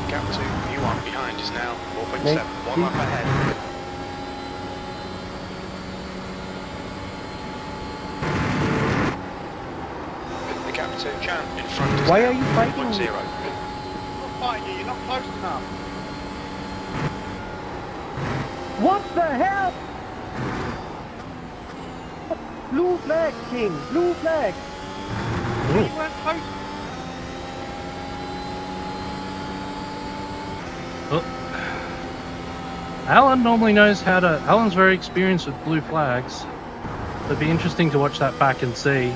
Gap to P1 behind is now 4.7, one lap ahead. The gap to Chan in front is Why now are you fighting 1.0. me? I'm not fighting you, you're not close enough. What the hell? Blue flag, King. Blue flag. You weren't close. Oh. Alan normally knows how to... Alan's very experienced with blue flags. It'd be interesting to watch that back and see.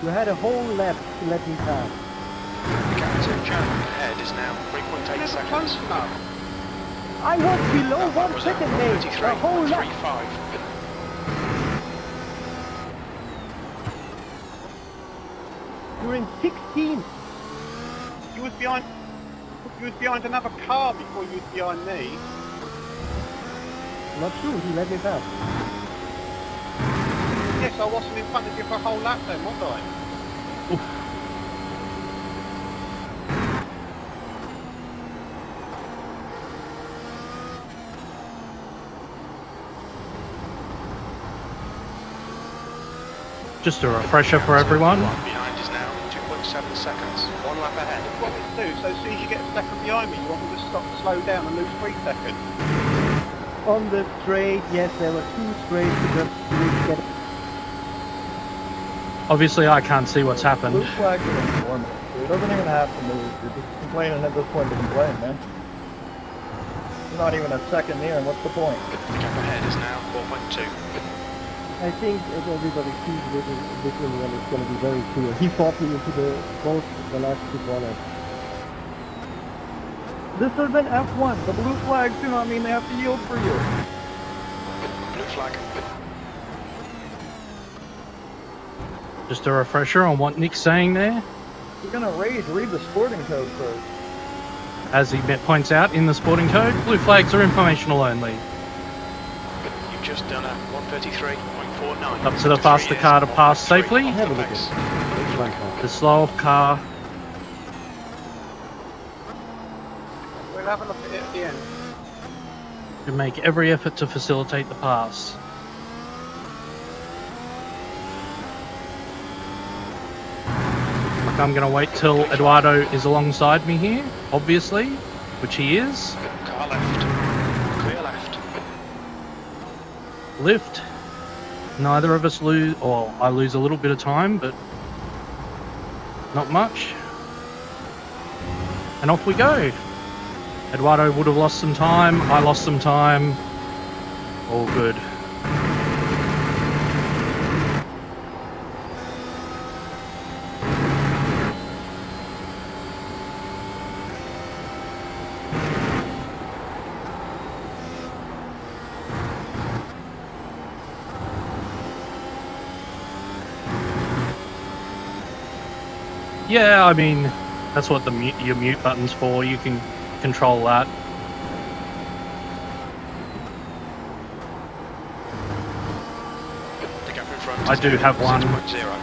You had a whole lap to let me pass. The gap to Chan ahead is now 3.8 seconds. I was below That 1 was at second, mate. A whole lap. 1:33.35. You're in 16. You was behind another car before you was behind me. Not true. He let me pass. Yes, I wasn't in front of you for a whole lap then, was I? Just a refresher for everyone. Behind is now 2.7 seconds, one lap ahead. What do you do? So as soon as you get a second behind me, you want me to stop, slow down and lose 3 seconds? On the straight, yes, there were 2 straights to just really get. Obviously, I can't see what's happened. Blue flag is informative. It doesn't even have to move. You're just complaining at this point to complain, man. You're not even a second near, and what's the point? The gap ahead is now 4.2. I think if everybody sees this one, it's going to be very clear. He fought me into both the last 2 corners. This has been F1. The blue flags do not mean they have to yield for you. Blue flag. Just a refresher on what Nick's saying there. You're gonna rage, read the sporting code first. As he points out in the sporting code, blue flags are informational only. You've just done a 1:33.49. Up to the faster car to pass safely. Have a look at The slow car. We'll have a look at it at the end. Can make every effort to facilitate the pass. I'm going to wait till Eduardo is alongside me here, obviously, which he is. Car left. Clear left. Lift. Neither of us lose, or I lose a little bit of time, but not much. And off we go. Eduardo would have lost some time, I lost some time. All good. Yeah, I mean, that's what your mute button's for. You can control that. The gap in front I do have one. 6.0.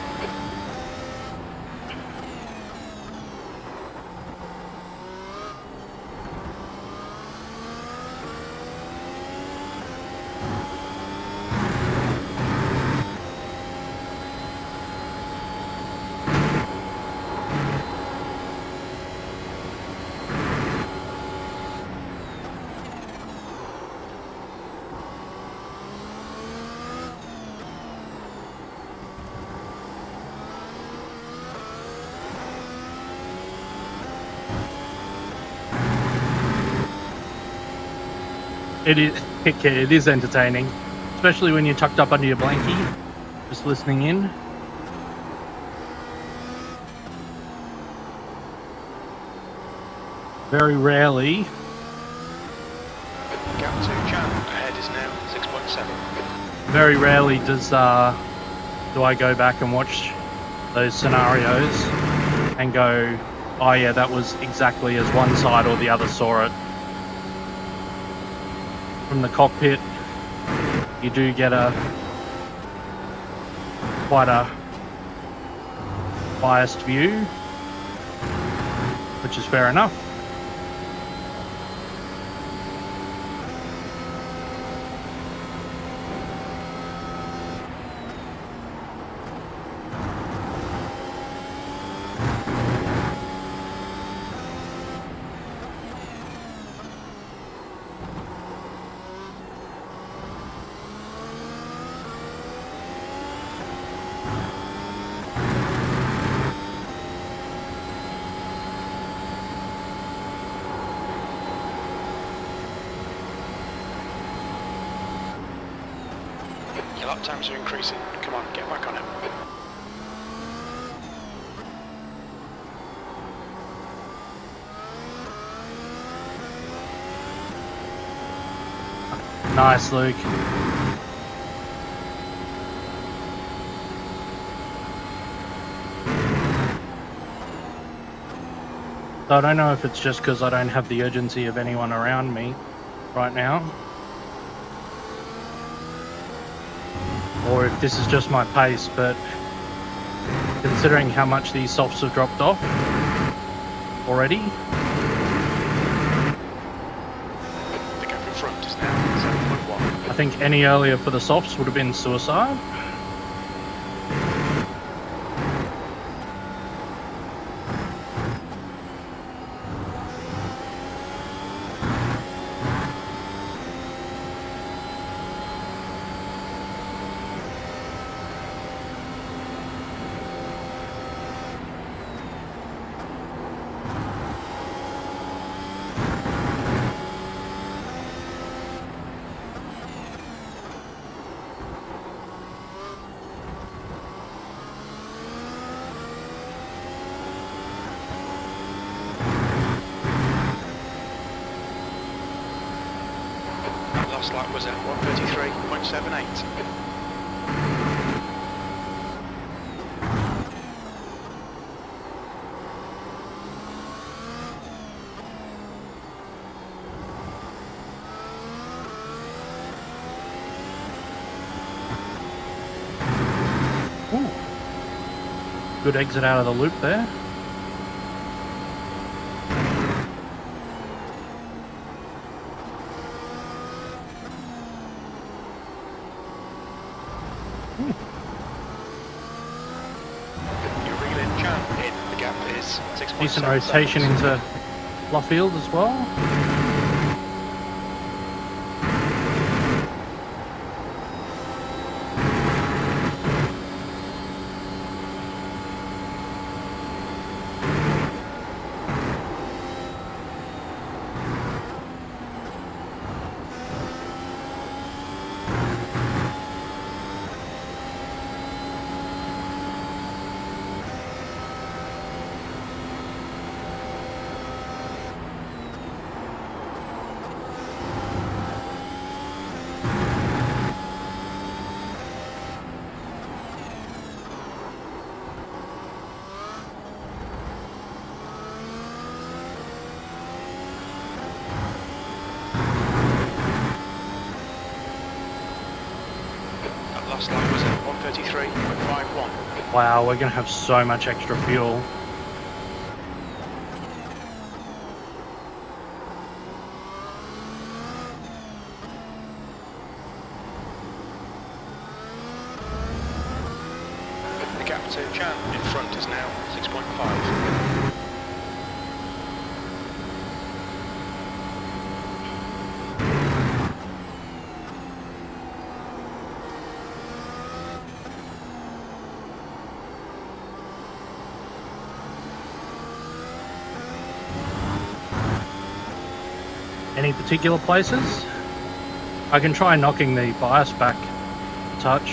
It is entertaining, especially when you're tucked up under your blankie, just listening in. Very rarely. Gap to Chan ahead is now 6.7. Very rarely do I go back and watch those scenarios and go, oh yeah, that was exactly as one side or the other saw it. From the cockpit, you do get quite a biased view, which is fair enough. Your lap times are increasing. Come on, get back on it. Nice, Luke. So I don't know if it's just because I don't have the urgency of anyone around me right now, or if this is just my pace, but considering how much these softs have dropped off already. The gap in front is now 7.1. I think any earlier for the softs would have been suicide. Last lap was at 1:33.78. Ooh. Good exit out of the loop there. You're reeling Chan in. The gap is 6.7. Decent rotation into Luffield as well. Last lap was at 1:33.51. Wow, we're going to have so much extra fuel. The gap to Chan in front is now 6.5. Any particular places? I can try knocking the bias back a touch.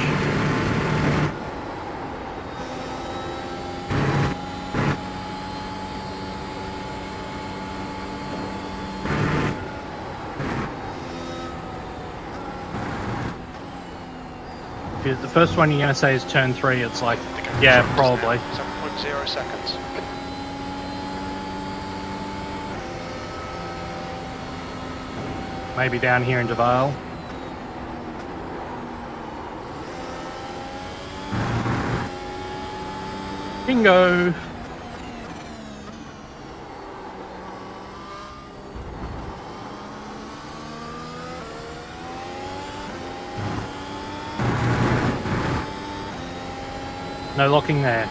The first one you're going to say is turn 3, it's like, yeah, probably. 7.0 seconds. Maybe down here in Devale. Bingo! No locking there.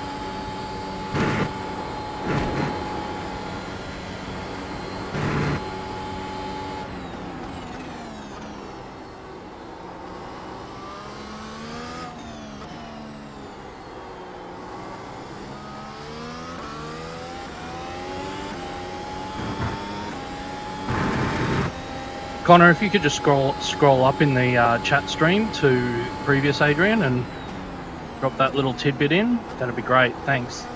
Connor, if you could just scroll up in the chat stream to previous Adrian and drop that little tidbit in, that'd be great, thanks.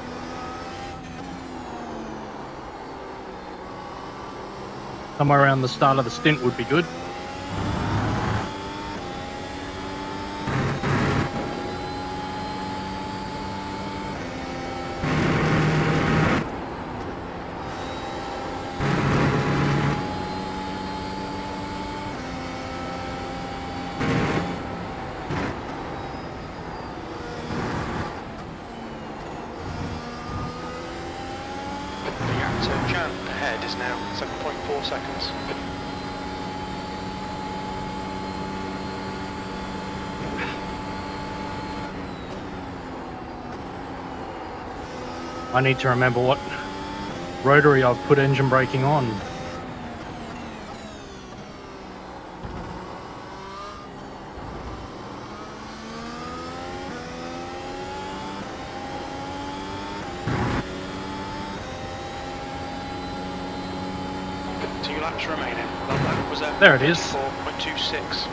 Somewhere around the start of the stint would be good. I need to remember what rotary I've put engine braking on. Two laps remaining. That was at There it is. 4.26.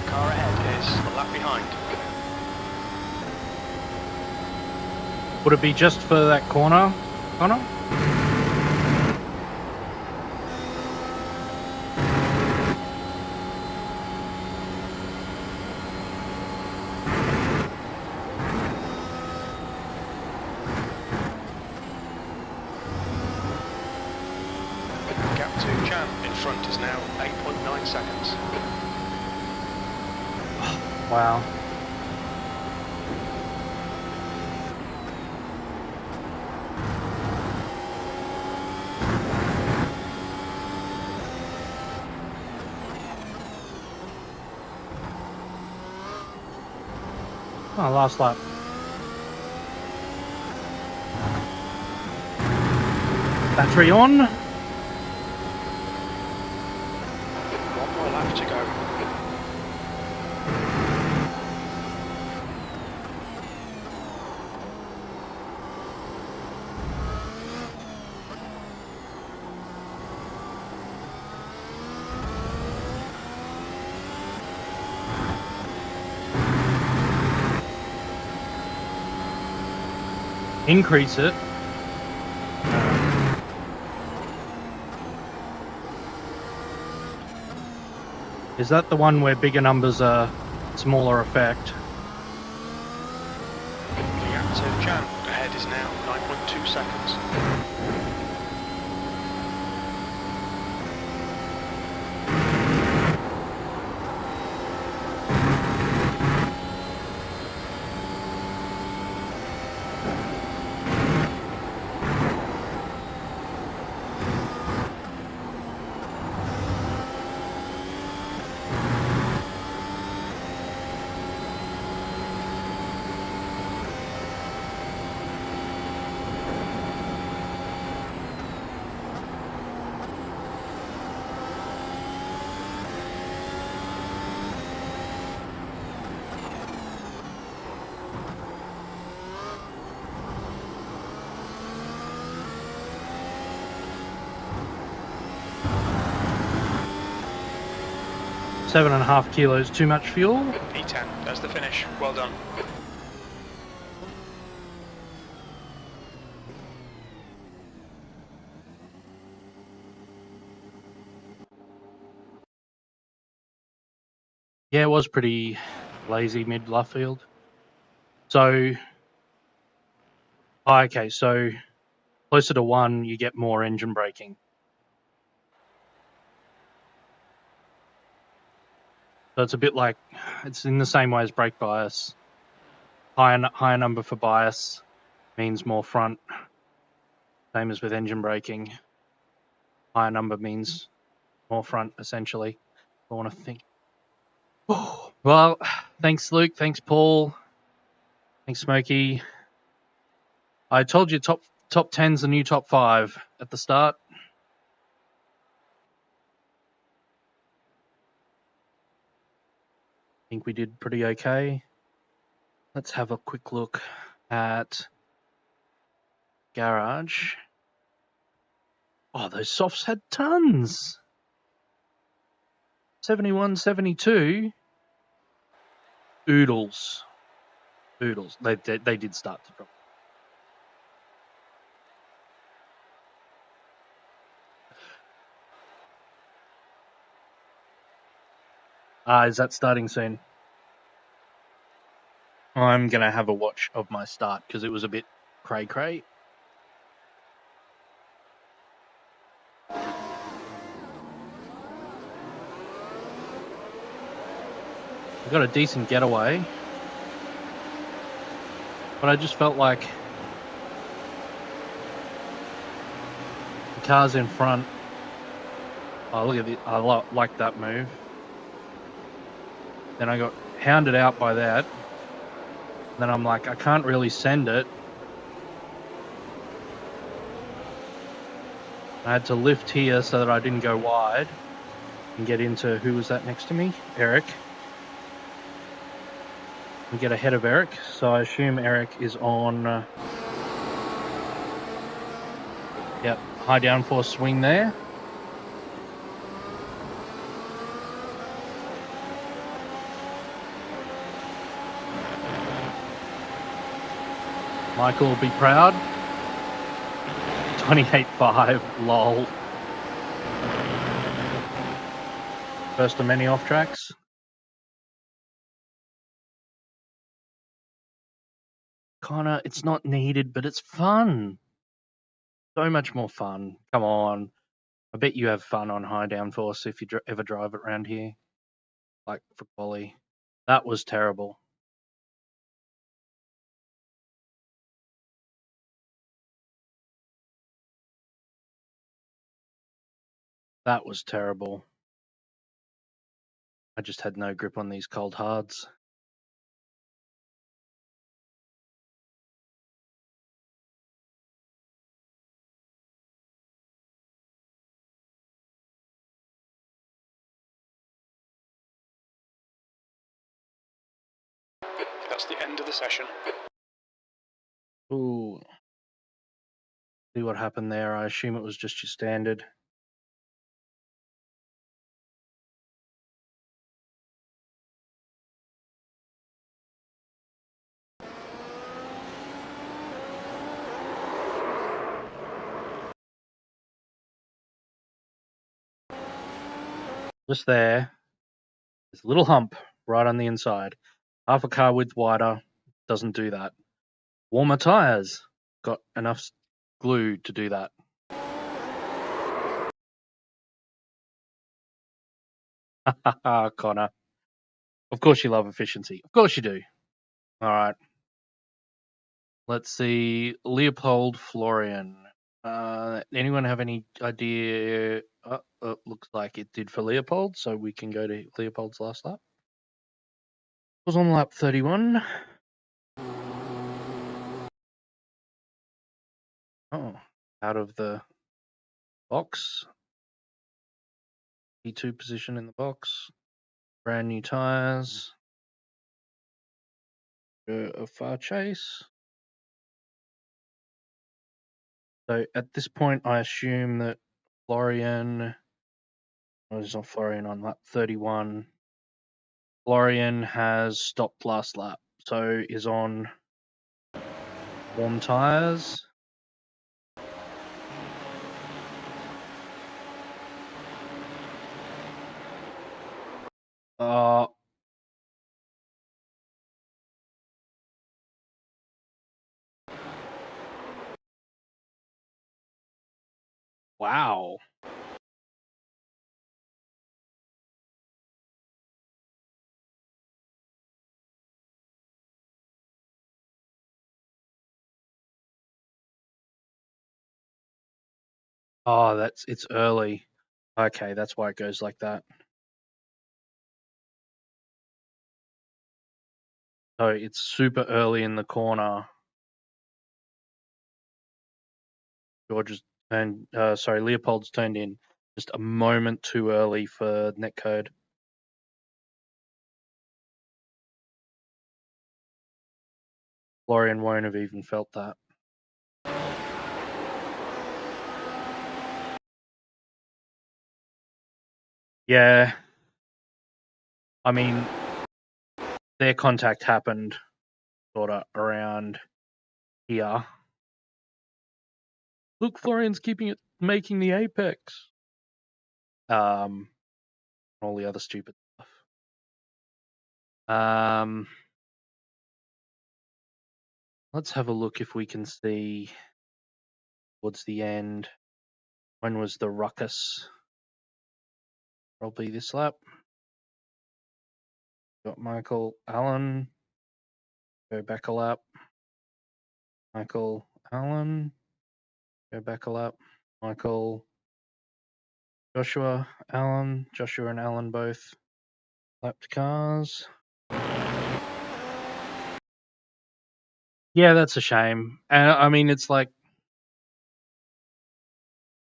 Car ahead is a lap behind. Would it be just for that corner, Connor? Gap to Chan in front is now 8.9 seconds. Wow. Oh, last lap. Battery on. One more lap to go. Increase it. Is that the one where bigger numbers are smaller effect? The gap to Chan ahead is now 9.2 seconds. 7.5 kilos too much fuel. P10, that's the finish. Well done. Yeah, it was pretty lazy mid Luffield. So, okay, so closer to 1, you get more engine braking. So it's a bit like, it's in the same way as brake bias. Higher number for bias means more front. Same as with engine braking. Higher number means more front, essentially. I want to think. Oh, well, thanks, Luke. Thanks, Paul. Thanks, Smokey. I told you top 10's the new top 5 at the start. I think we did pretty okay. Let's have a quick look at garage. Oh, those softs had tons. 71, 72. Oodles. They did start to drop. Is that starting soon? I'm going to have a watch of my start because it was a bit cray-cray. I got a decent getaway, but I just felt like the cars in front. Oh, look at it. I like that move. Then I got hounded out by that. Then I'm like, I can't really send it. I had to lift here so that I didn't go wide and get into, who was that next to me? Eric. We get ahead of Eric, so I assume Eric is on, yep, high downforce swing there. Michael will be proud. 28.5, lol. First of many off tracks. Connor, it's not needed, but it's fun. So much more fun. Come on. I bet you have fun on high downforce if you ever drive it around here. Like for quali. That was terrible. That was terrible. I just had no grip on these cold hards. That's the end of the session. Ooh. See what happened there. I assume it was just your standard. Just there. There's a little hump right on the inside. Half a car width wider. Doesn't do that. Warmer tyres. Got enough glue to do that. Connor. Of course you love efficiency. Of course you do. All right. Let's see. Leopold Florian. Anyone have any idea? It looks like it did for Leopold, so we can go to Leopold's last lap. It was on lap 31. Oh, out of the box. P2 position in the box. Brand new tyres. A far chase. So at this point, I assume that Florian. Oh, it's not Florian on lap 31. Florian has stopped last lap, so is on warm tyres. Wow. Oh, it's early. Okay, that's why it goes like that. So it's super early in the corner. Leopold's turned in just a moment too early for netcode. Florian won't have even felt that. Yeah. I mean, their contact happened sort of around here. Look, Florian's making the apex. All the other stupid stuff. Let's have a look if we can see towards the end. When was the ruckus? Probably this lap. Got Michael Allen. Go back a lap. Michael Allen. Go back a lap. Michael. Joshua Allen. Joshua and Allen both lapped cars. Yeah, that's a shame. And I mean, it's like,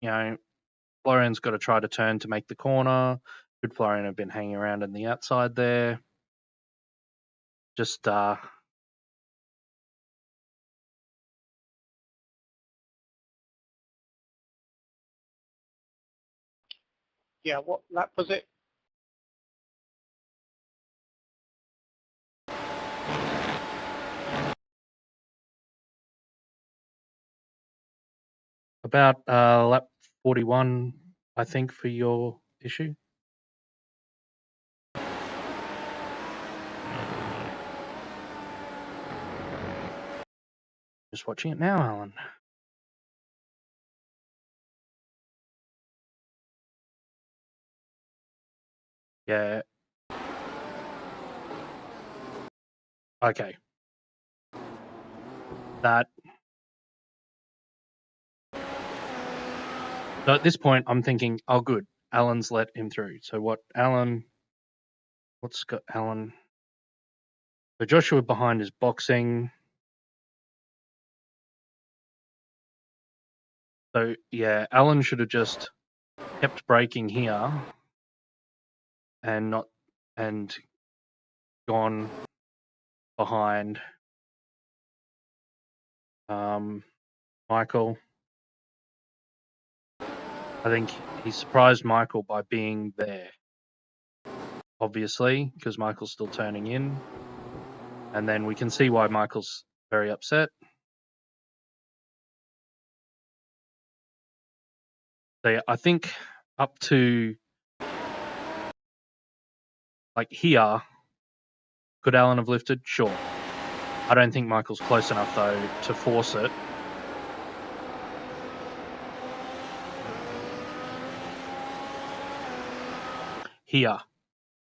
you know, Florian's got to try to turn to make the corner. Could Florian have been hanging around on the outside there? Just Yeah, what lap was it? about lap 41, I think, for your issue. Just watching it now, Alan. Yeah. Okay. That. So at this point, I'm thinking, oh, good. Alan's let him through. So what's got Alan? So Joshua behind is boxing. So yeah, Alan should have just kept braking here and gone behind Michael. I think he surprised Michael by being there, obviously, because Michael's still turning in. And then we can see why Michael's very upset. So yeah, I think up to like here, could Alan have lifted? Sure. I don't think Michael's close enough, though, to force it. Here.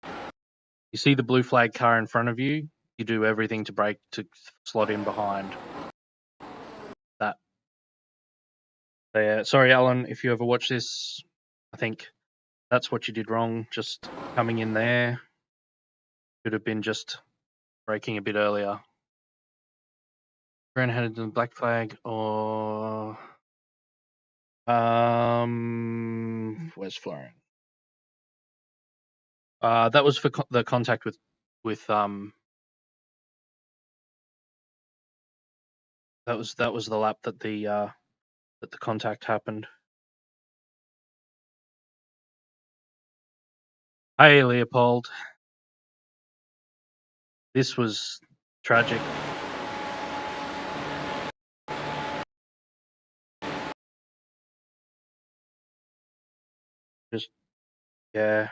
You see the blue flag car in front of you? You do everything to brake to slot in behind that. So yeah, sorry, Alan, if you ever watch this, I think that's what you did wrong. Just coming in there. Should have been just braking a bit earlier. Brown headed to the black flag or where's Florian? That was for the contact with that was the lap that the contact happened. Hey, Leopold. This was tragic. Yeah.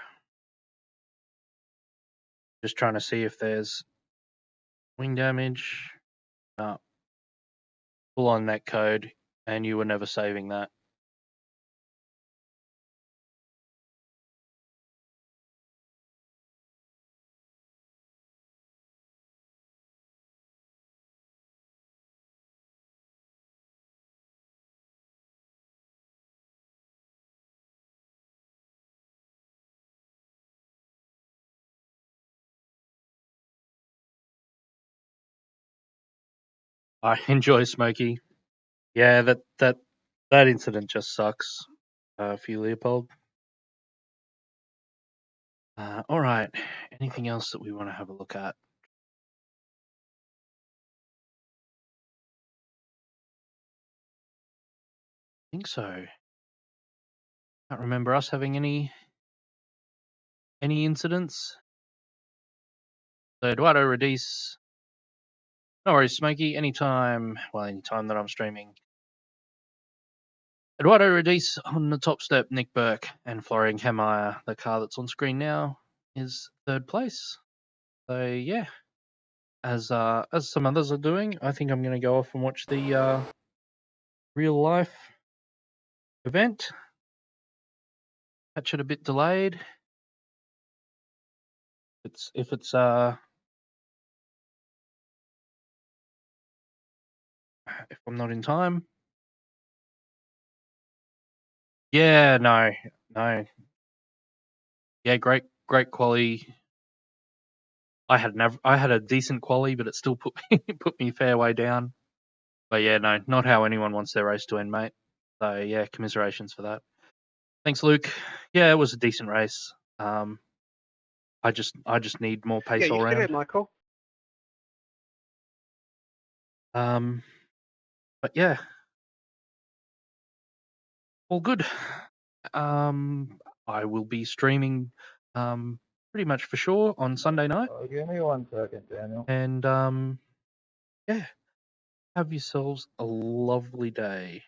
Just trying to see if there's wing damage. No. Full on that code, and you were never saving that. I enjoy Smokey. Yeah, that incident just sucks for you, Leopold. All right. Anything else that we want to have a look at? I think so. Can't remember us having any incidents. So Eduardo Radice. No worries, Smokey. Anytime that I'm streaming. Eduardo Radice on the top step, Nick Burke and Florian Kemmeyer. The car that's on screen now is third place. So yeah, as some others are doing, I think I'm going to go off and watch the real life event. Catch it a bit delayed. If I'm not in time. Yeah, no. Yeah, great quali. I had a decent quali, but it still put me fair way down. But yeah, no, not how anyone wants their race to end, mate. So yeah, commiserations for that. Thanks, Luke. Yeah, it was a decent race. I just need more pace all you round. did it, Michael. But yeah, all good. I will be streaming pretty much for sure on Sunday night. Give me 1 second, Daniel. And yeah, have yourselves a lovely day.